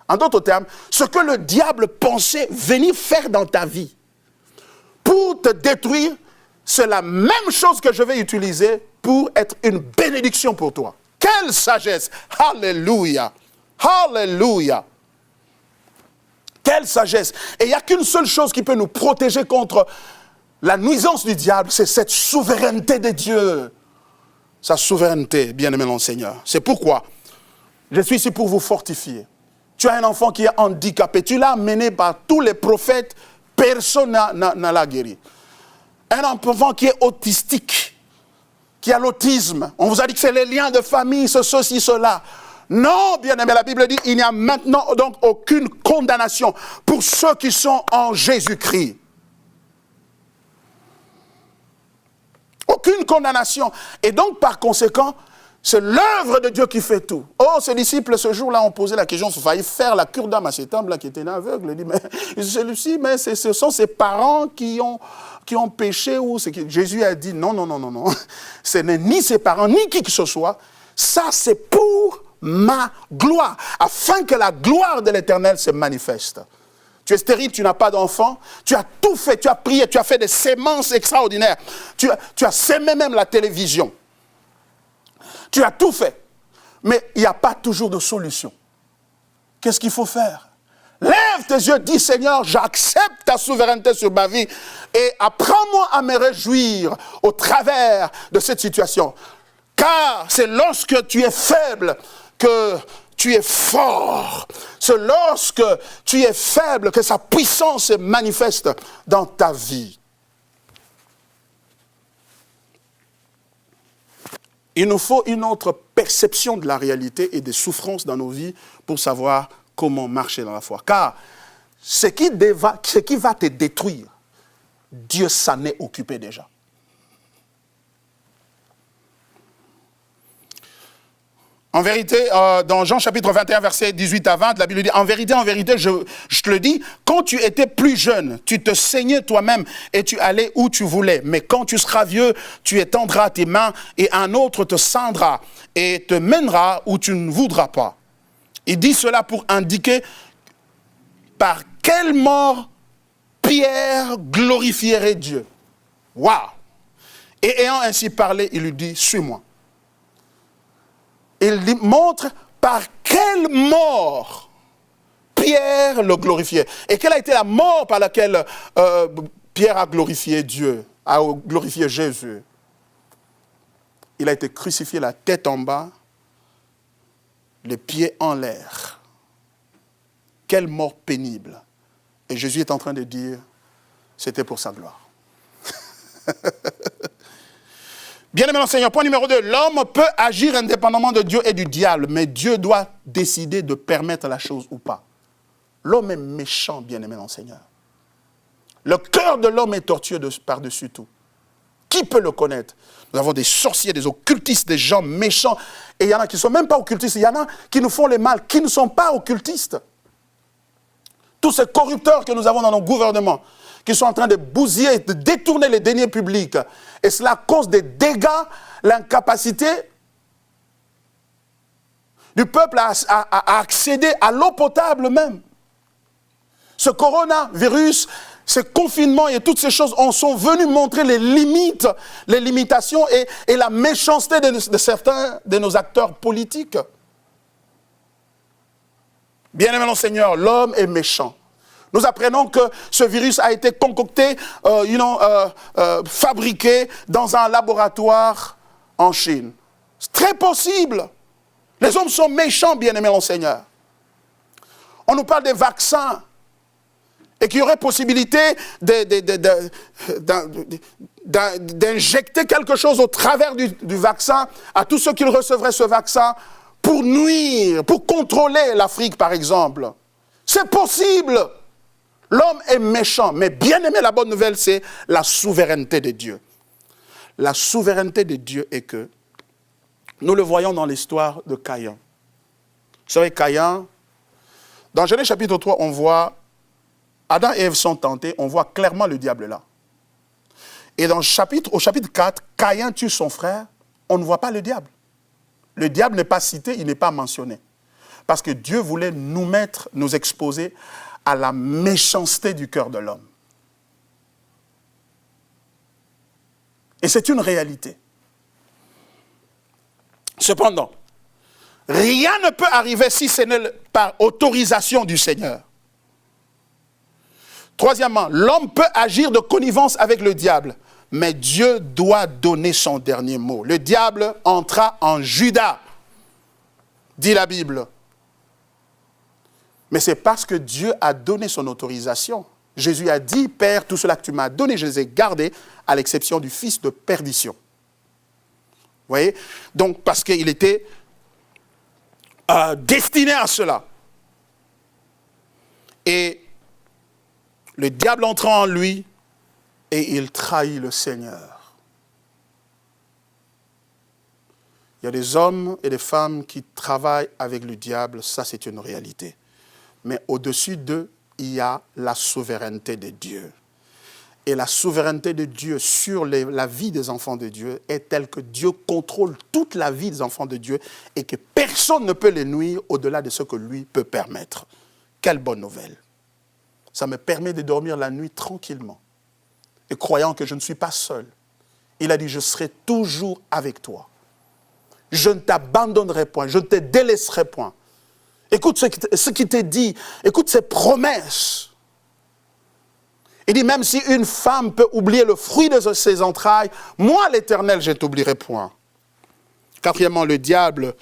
En d'autres termes, ce que le diable pensait venir faire dans ta vie pour te détruire, c'est la même chose que je vais utiliser pour être une bénédiction pour toi. Quelle sagesse! Alléluia! Alléluia! Quelle sagesse! Et il n'y a qu'une seule chose qui peut nous protéger contre la nuisance du diable, c'est cette souveraineté de Dieu. Sa souveraineté, bien-aimé mon Seigneur. C'est pourquoi je suis ici pour vous fortifier. Tu as un enfant qui est handicapé, tu l'as amené par tous les prophètes, personne n'a l'a guéri. Un enfant qui est autistique, qui a l'autisme, on vous a dit que c'est les liens de famille, ceci, cela. Non, bien-aimé, la Bible dit, il n'y a maintenant donc aucune condamnation pour ceux qui sont en Jésus-Christ. Aucune condamnation. Et donc, par conséquent, c'est l'œuvre de Dieu qui fait tout. Oh, ses disciples, ce jour-là, ont posé la question, il failli faire la cure d'âme à cet homme-là qui était aveugle. Il dit, mais celui-ci, mais ce sont ses parents qui ont péché. Ou Jésus a dit, non. Ce n'est ni ses parents, ni qui que ce soit. Ça, c'est pour ma gloire, afin que la gloire de l'Éternel se manifeste. Tu es stérile, tu n'as pas d'enfant, tu as tout fait, tu as prié, tu as fait des sémences extraordinaires, tu as sémé même la télévision. Tu as tout fait, mais il n'y a pas toujours de solution. Qu'est-ce qu'il faut faire? Lève tes yeux, dis Seigneur, j'accepte ta souveraineté sur ma vie et apprends-moi à me réjouir au travers de cette situation. Car c'est lorsque tu es faible que tu es fort. C'est lorsque tu es faible que sa puissance se manifeste dans ta vie. Il nous faut une autre perception de la réalité et des souffrances dans nos vies pour savoir comment marcher dans la foi. Car ce qui va te détruire, Dieu s'en est occupé déjà. En vérité, dans Jean chapitre 21, versets 18 à 20, la Bible dit, en vérité, je te le dis, quand tu étais plus jeune, tu te saignais toi-même et tu allais où tu voulais. Mais quand tu seras vieux, tu étendras tes mains et un autre te ceindra et te mènera où tu ne voudras pas. Il dit cela pour indiquer par quelle mort Pierre glorifierait Dieu. Waouh! Et ayant ainsi parlé, il lui dit, suis-moi. Il montre par quelle mort Pierre le glorifiait. Et quelle a été la mort par laquelle Pierre a glorifié Dieu, a glorifié Jésus? Il a été crucifié la tête en bas, les pieds en l'air. Quelle mort pénible. Et Jésus est en train de dire, c'était pour sa gloire. Bien-aimé mon Seigneur, point numéro 2, l'homme peut agir indépendamment de Dieu et du diable, mais Dieu doit décider de permettre la chose ou pas. L'homme est méchant, bien-aimé mon Seigneur. Le cœur de l'homme est tortueux par-dessus tout. Qui peut le connaître? Nous avons des sorciers, des occultistes, des gens méchants, et il y en a qui ne sont même pas occultistes, il y en a qui nous font le mal, qui ne sont pas occultistes. Tous ces corrupteurs que nous avons dans nos gouvernements, qui sont en train de bousiller, de détourner les deniers publics. Et cela cause des dégâts, l'incapacité du peuple à accéder à l'eau potable même. Ce coronavirus, ce confinement et toutes ces choses sont venus montrer les limites, les limitations et la méchanceté de certains de nos acteurs politiques. Bien-aimé mon Seigneur, l'homme est méchant. Nous apprenons que ce virus a été concocté, fabriqué dans un laboratoire en Chine. C'est très possible. Les hommes sont méchants, bien-aimés dans le Seigneur. On nous parle des vaccins et qu'il y aurait possibilité d'injecter quelque chose au travers du vaccin à tous ceux qui recevraient ce vaccin pour nuire, pour contrôler l'Afrique, par exemple. C'est possible. L'homme est méchant, mais bien aimé, la bonne nouvelle, c'est la souveraineté de Dieu. La souveraineté de Dieu est que, nous le voyons dans l'histoire de Caïn. Vous savez, Caïn, dans Genèse chapitre 3, on voit, Adam et Ève sont tentés, on voit clairement le diable là. Et au chapitre 4, Caïn tue son frère, on ne voit pas le diable. Le diable n'est pas cité, il n'est pas mentionné. Parce que Dieu voulait nous exposer à la méchanceté du cœur de l'homme. Et c'est une réalité. Cependant, rien ne peut arriver si ce n'est par autorisation du Seigneur. Troisièmement, l'homme peut agir de connivence avec le diable, mais Dieu doit donner son dernier mot. Le diable entra en Judas, dit la Bible. Mais c'est parce que Dieu a donné son autorisation. Jésus a dit, Père, tout cela que tu m'as donné, je les ai gardés, à l'exception du fils de perdition. Vous voyez? Donc, parce qu'il était destiné à cela. Et le diable entra en lui et il trahit le Seigneur. Il y a des hommes et des femmes qui travaillent avec le diable, ça c'est une réalité. Mais au-dessus d'eux, il y a la souveraineté de Dieu. Et la souveraineté de Dieu sur la vie des enfants de Dieu est telle que Dieu contrôle toute la vie des enfants de Dieu et que personne ne peut les nuire au-delà de ce que lui peut permettre. Quelle bonne nouvelle. Ça me permet de dormir la nuit tranquillement et croyant que je ne suis pas seul. Il a dit, je serai toujours avec toi. Je ne t'abandonnerai point, je ne te délaisserai point. Écoute ce qui t'est dit, écoute ces promesses. Il dit, même si une femme peut oublier le fruit de ses entrailles, moi, l'Éternel, je ne t'oublierai point. Quatrièmement, le diable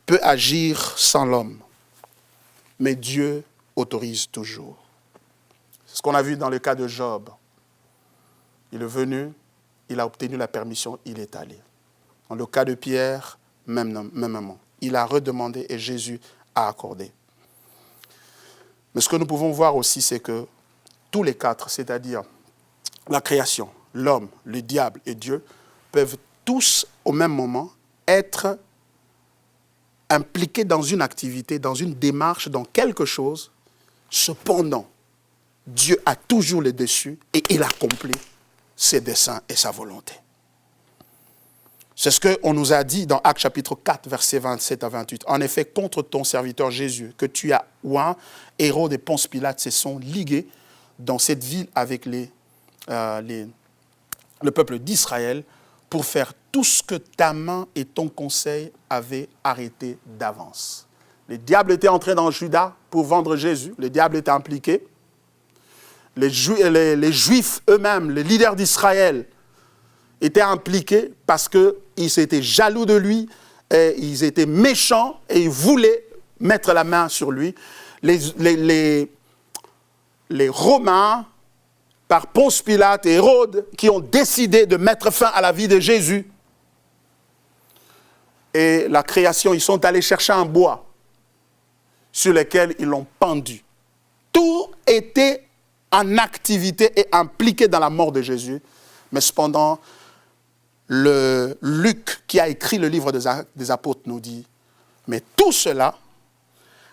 peut agir sans l'homme, mais Dieu autorise toujours. C'est ce qu'on a vu dans le cas de Job. Il est venu, il a obtenu la permission, il est allé. Dans le cas de Pierre, mêmement. Il a redemandé et Jésus a accordé. Mais ce que nous pouvons voir aussi, c'est que tous les quatre, c'est-à-dire la création, l'homme, le diable et Dieu, peuvent tous au même moment être impliqués dans une activité, dans une démarche, dans quelque chose. Cependant, Dieu a toujours le dessus et il accomplit ses desseins et sa volonté. C'est ce qu'on nous a dit dans Actes chapitre 4, versets 27 à 28. En effet, contre ton serviteur Jésus, que tu as oint, Hérode et Ponce Pilate se sont ligués dans cette ville avec le peuple d'Israël pour faire tout ce que ta main et ton conseil avaient arrêté d'avance. Le diable était entré dans Juda pour vendre Jésus. Le diable était impliqué. Les Juifs eux-mêmes, les leaders d'Israël, étaient impliqués parce qu'ils étaient jaloux de lui, et ils étaient méchants et ils voulaient mettre la main sur lui. Les Romains, par Ponce Pilate et Hérode, qui ont décidé de mettre fin à la vie de Jésus. Et la création, ils sont allés chercher un bois sur lequel ils l'ont pendu. Tout était en activité et impliqué dans la mort de Jésus. Mais cependant, Luc, qui a écrit le livre des apôtres, nous dit, mais tout cela,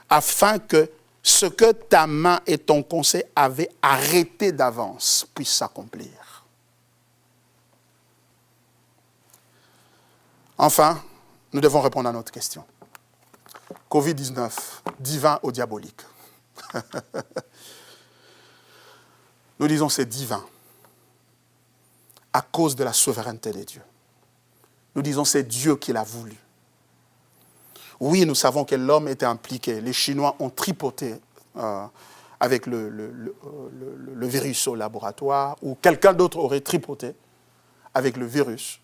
afin que ce que ta main et ton conseil avaient arrêté d'avance puisse s'accomplir. Enfin, nous devons répondre à notre question. Covid-19, divin ou diabolique? Nous disons c'est divin à cause de la souveraineté de Dieu. Nous disons c'est Dieu qui l'a voulu. Oui, nous savons que l'homme était impliqué. Les Chinois ont tripoté avec le virus au laboratoire, ou quelqu'un d'autre aurait tripoté avec le virus.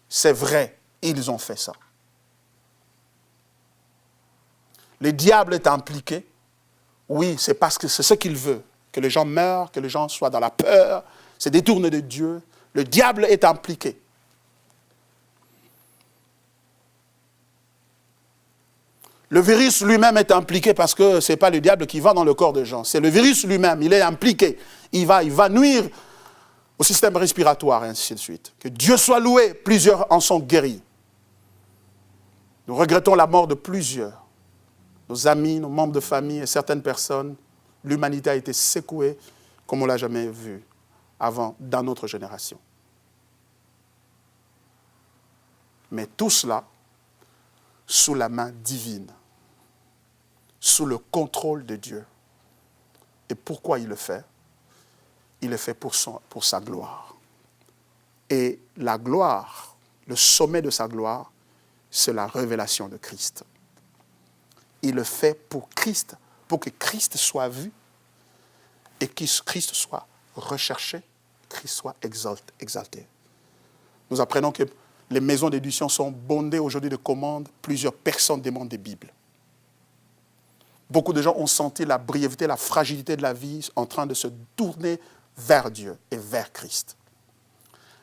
C'est vrai, ils ont fait ça. Le diable est impliqué. Oui, c'est parce que c'est ce qu'il veut. Que les gens meurent, que les gens soient dans la peur, se détournent de Dieu. Le diable est impliqué. Le virus lui-même est impliqué parce que ce n'est pas le diable qui va dans le corps des gens. C'est le virus lui-même, il est impliqué. Il va nuire au système respiratoire et ainsi de suite. Que Dieu soit loué, plusieurs en sont guéris. Nous regrettons la mort de plusieurs. Nos amis, nos membres de famille et certaines personnes. L'humanité a été secouée comme on ne l'a jamais vu avant dans notre génération. Mais tout cela sous la main divine, sous le contrôle de Dieu. Et pourquoi il le fait? Il le fait pour sa gloire. Et la gloire, le sommet de sa gloire, c'est la révélation de Christ. Il le fait pour Christ, pour que Christ soit vu et que Christ soit recherché, Christ soit exalté. Nous apprenons que les maisons d'édition sont bondées aujourd'hui de commandes. Plusieurs personnes demandent des Bibles. Beaucoup de gens ont senti la brièveté, la fragilité de la vie en train de se tourner vers Dieu et vers Christ.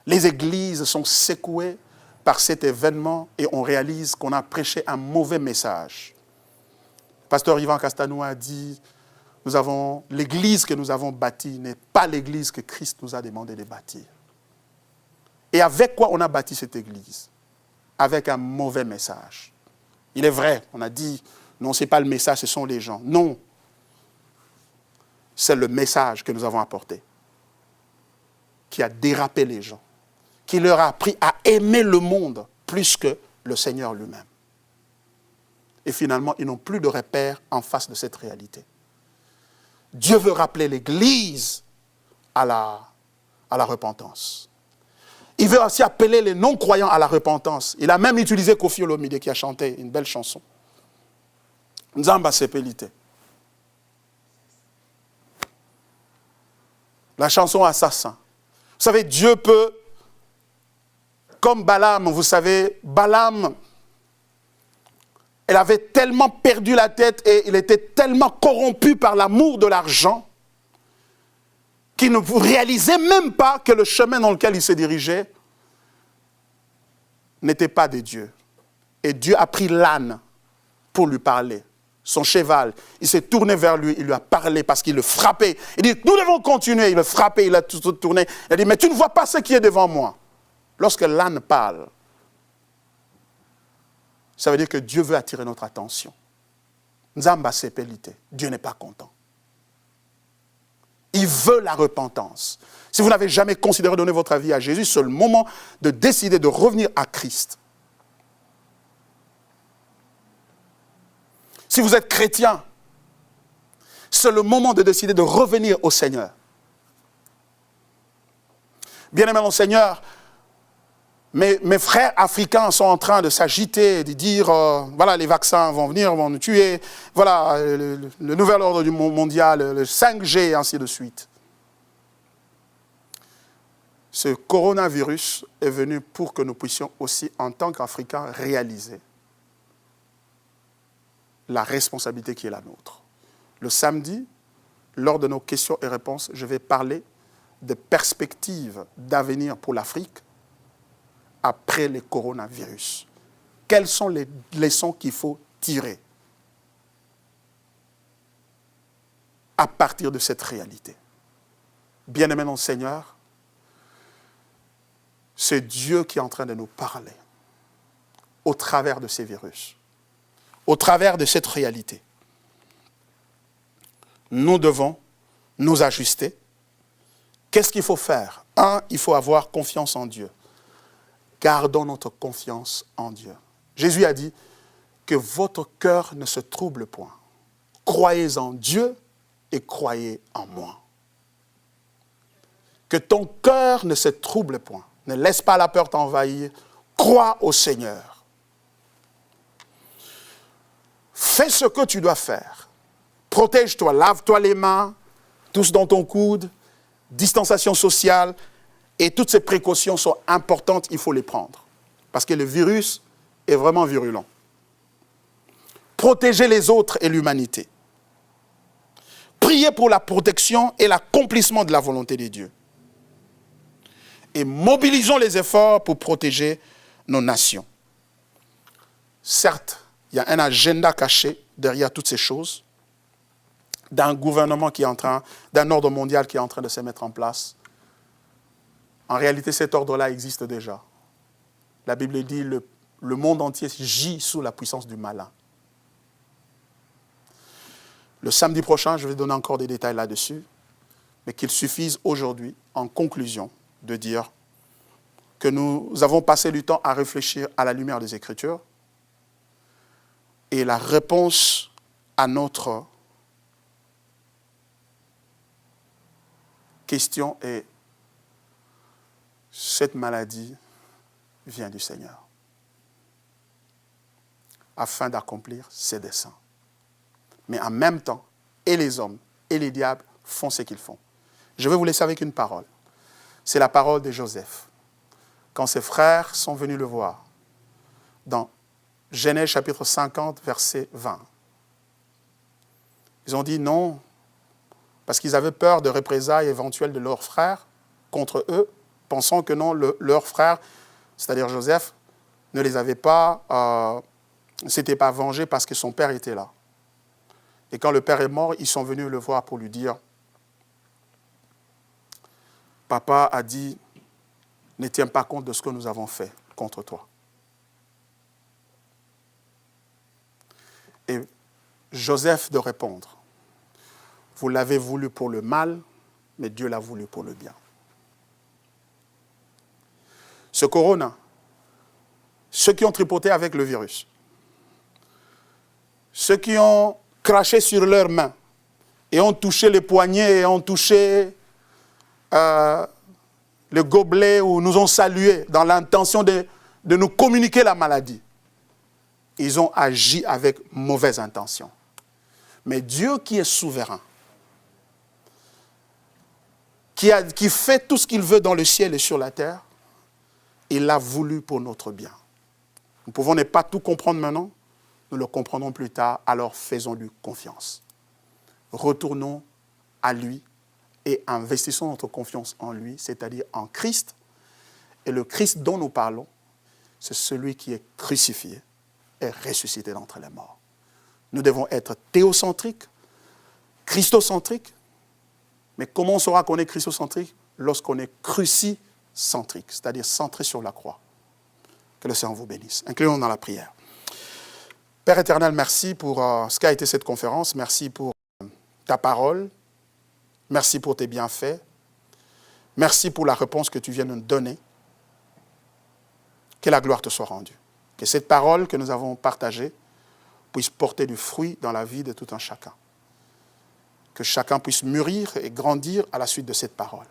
Les églises sont secouées par cet événement et on réalise qu'on a prêché un mauvais message. Pasteur Yvan Castanou a dit, l'église que nous avons bâtie n'est pas l'église que Christ nous a demandé de bâtir. Et avec quoi on a bâti cette église? Avec un mauvais message. Il est vrai, on a dit, non, ce n'est pas le message, ce sont les gens. Non, c'est le message que nous avons apporté, qui a dérapé les gens, qui leur a appris à aimer le monde plus que le Seigneur lui-même. Et finalement, ils n'ont plus de repères en face de cette réalité. Dieu veut rappeler l'Église à la repentance. Il veut aussi appeler les non-croyants à la repentance. Il a même utilisé Kofi Olomide qui a chanté une belle chanson. Nzamba Sepelite. La chanson Assassin. Vous savez, Dieu peut, comme Balaam, vous savez, Balaam, elle avait tellement perdu la tête et il était tellement corrompu par l'amour de l'argent qu'il ne réalisait même pas que le chemin dans lequel il se dirigeait n'était pas de Dieu. Et Dieu a pris l'âne pour lui parler. Son cheval, il s'est tourné vers lui, il lui a parlé parce qu'il le frappait. Il dit, nous devons continuer. Il le frappait, il a tout tourné. Il a dit, mais tu ne vois pas ce qui est devant moi. Lorsque l'âne parle, ça veut dire que Dieu veut attirer notre attention. Nzamba sepelite. Dieu n'est pas content. Il veut la repentance. Si vous n'avez jamais considéré donner votre vie à Jésus, c'est le moment de décider de revenir à Christ. Si vous êtes chrétien, c'est le moment de décider de revenir au Seigneur. Bien-aimés dans le Seigneur, mes frères africains sont en train de s'agiter, de dire, voilà, les vaccins vont venir, vont nous tuer, voilà, le nouvel ordre du mondial, le 5G, et ainsi de suite. Ce coronavirus est venu pour que nous puissions aussi, en tant qu'Africains, réaliser la responsabilité qui est la nôtre. Le samedi, lors de nos questions et réponses, je vais parler des perspectives d'avenir pour l'Afrique après le coronavirus. Quelles sont les leçons qu'il faut tirer à partir de cette réalité? Bien-aimés dans le Seigneur, c'est Dieu qui est en train de nous parler au travers de ces virus, au travers de cette réalité. Nous devons nous ajuster. Qu'est-ce qu'il faut faire? Il faut avoir confiance en Dieu. Gardons notre confiance en Dieu. Jésus a dit que votre cœur ne se trouble point. Croyez en Dieu et croyez en moi. Que ton cœur ne se trouble point. Ne laisse pas la peur t'envahir. Crois au Seigneur. Fais ce que tu dois faire. Protège-toi, lave-toi les mains, touche dans ton coude, distanciation sociale, et toutes ces précautions sont importantes, il faut les prendre. parce que le virus est vraiment virulent. Protéger les autres et l'humanité. Prier pour la protection et l'accomplissement de la volonté de Dieu. Et mobilisons les efforts pour protéger nos nations. Certes, il y a un agenda caché derrière toutes ces choses, d'un gouvernement qui est en train, d'un ordre mondial qui est en train de se mettre en place. En réalité, cet ordre-là existe déjà. La Bible dit le monde entier gît sous la puissance du malin. Le samedi prochain, je vais donner encore des détails là-dessus, mais qu'il suffise aujourd'hui, en conclusion, de dire que nous avons passé du temps à réfléchir à la lumière des Écritures et la réponse à notre question est: cette maladie vient du Seigneur afin d'accomplir ses desseins. Mais en même temps, et les hommes et les diables font ce qu'ils font. Je vais vous laisser avec une parole. C'est la parole de Joseph. Quand ses frères sont venus le voir, dans Genèse chapitre 50, verset 20. Ils ont dit non, parce qu'ils avaient peur de représailles éventuelles de leurs frères contre eux, pensant que non, leur frère, c'est-à-dire Joseph, ne les avait pas, s'était pas vengé parce que son père était là. Et quand le père est mort, ils sont venus le voir pour lui dire: Papa a dit, ne tiens pas compte de ce que nous avons fait contre toi. Et Joseph de répondre: vous l'avez voulu pour le mal, mais Dieu l'a voulu pour le bien. Ce corona, ceux qui ont tripoté avec le virus, ceux qui ont craché sur leurs mains et ont touché les poignets et ont touché le gobelet ou nous ont salués dans l'intention de nous communiquer la maladie, ils ont agi avec mauvaise intention. Mais Dieu qui est souverain, qui fait tout ce qu'il veut dans le ciel et sur la terre, il l'a voulu pour notre bien. Nous pouvons ne pas tout comprendre maintenant, nous le comprendrons plus tard, alors faisons-lui confiance. Retournons à lui et investissons notre confiance en lui, c'est-à-dire en Christ. Et le Christ dont nous parlons, c'est celui qui est crucifié et ressuscité d'entre les morts. Nous devons être théocentriques, christocentriques. Mais comment on saura qu'on est christocentrique? Lorsqu'on est crucicentrique, c'est-à-dire centré sur la croix. Que le Seigneur vous bénisse. Incluons dans la prière. Père éternel, merci pour ce qu'a été cette conférence. Merci pour ta parole. Merci pour tes bienfaits. Merci pour la réponse que tu viens de nous donner. Que la gloire te soit rendue. Que cette parole que nous avons partagée puisse porter du fruit dans la vie de tout un chacun. Que chacun puisse mûrir et grandir à la suite de cette parole.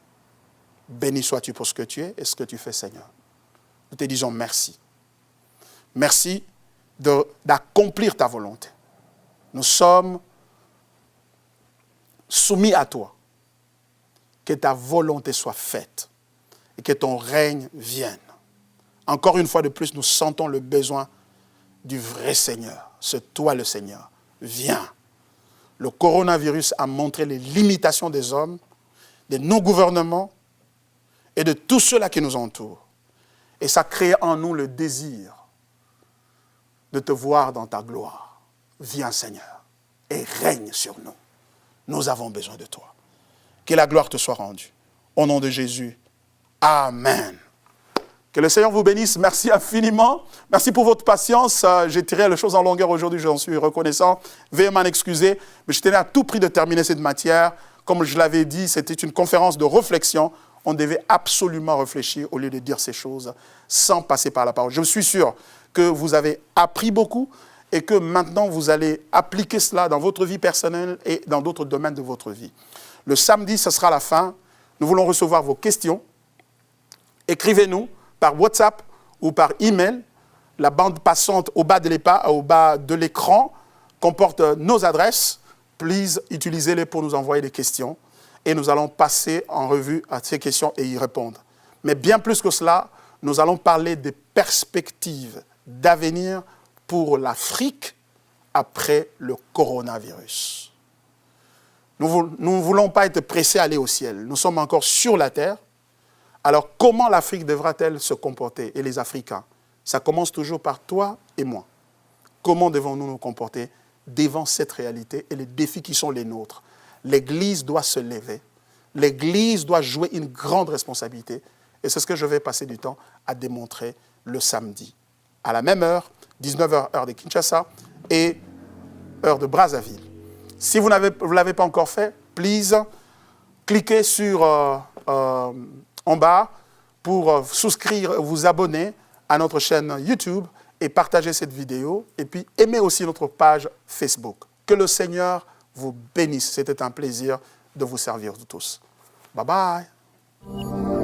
Béni sois-tu pour ce que tu es et ce que tu fais, Seigneur. Nous te disons merci. Merci d'accomplir ta volonté. Nous sommes soumis à toi. Que ta volonté soit faite et que ton règne vienne. Encore une fois de plus, nous sentons le besoin du vrai Seigneur. C'est toi le Seigneur. Viens. Le coronavirus a montré les limitations des hommes, de nos gouvernements et de tous ceux-là qui nous entourent. Et ça crée en nous le désir de te voir dans ta gloire. Viens, Seigneur, et règne sur nous. Nous avons besoin de toi. Que la gloire te soit rendue. Au nom de Jésus. Amen. Que le Seigneur vous bénisse. Merci infiniment. Merci pour votre patience. J'ai tiré les choses en longueur aujourd'hui. J'en suis reconnaissant. Veuillez m'en excuser. Mais je tenais à tout prix de terminer cette matière. Comme je l'avais dit, c'était une conférence de réflexion. On devait absolument réfléchir au lieu de dire ces choses sans passer par la parole. Je suis sûr que vous avez appris beaucoup et que maintenant vous allez appliquer cela dans votre vie personnelle et dans d'autres domaines de votre vie. Le samedi, ce sera la fin. Nous voulons recevoir vos questions. Écrivez-nous par WhatsApp ou par email. La bande passante au bas de l'écran comporte nos adresses. Please, utilisez-les pour nous envoyer des questions. Et nous allons passer en revue à ces questions et y répondre. Mais bien plus que cela, nous allons parler des perspectives d'avenir pour l'Afrique après le coronavirus. Nous ne voulons pas être pressés à aller au ciel. Nous sommes encore sur la terre. Alors, comment l'Afrique devra-t-elle se comporter et les Africains? Ça commence toujours par toi et moi. Comment devons-nous nous comporter devant cette réalité et les défis qui sont les nôtres? L'Église doit se lever. L'Église doit jouer une grande responsabilité. Et c'est ce que je vais passer du temps à démontrer le samedi. À la même heure, 19h, heure de Kinshasa et heure de Brazzaville. Si vous ne l'avez pas encore fait, please, cliquez sur en bas pour souscrire, vous abonner à notre chaîne YouTube et partager cette vidéo. Et puis, aimez aussi notre page Facebook. Que le Seigneur vous bénisse. C'était un plaisir de vous servir tous. Bye bye.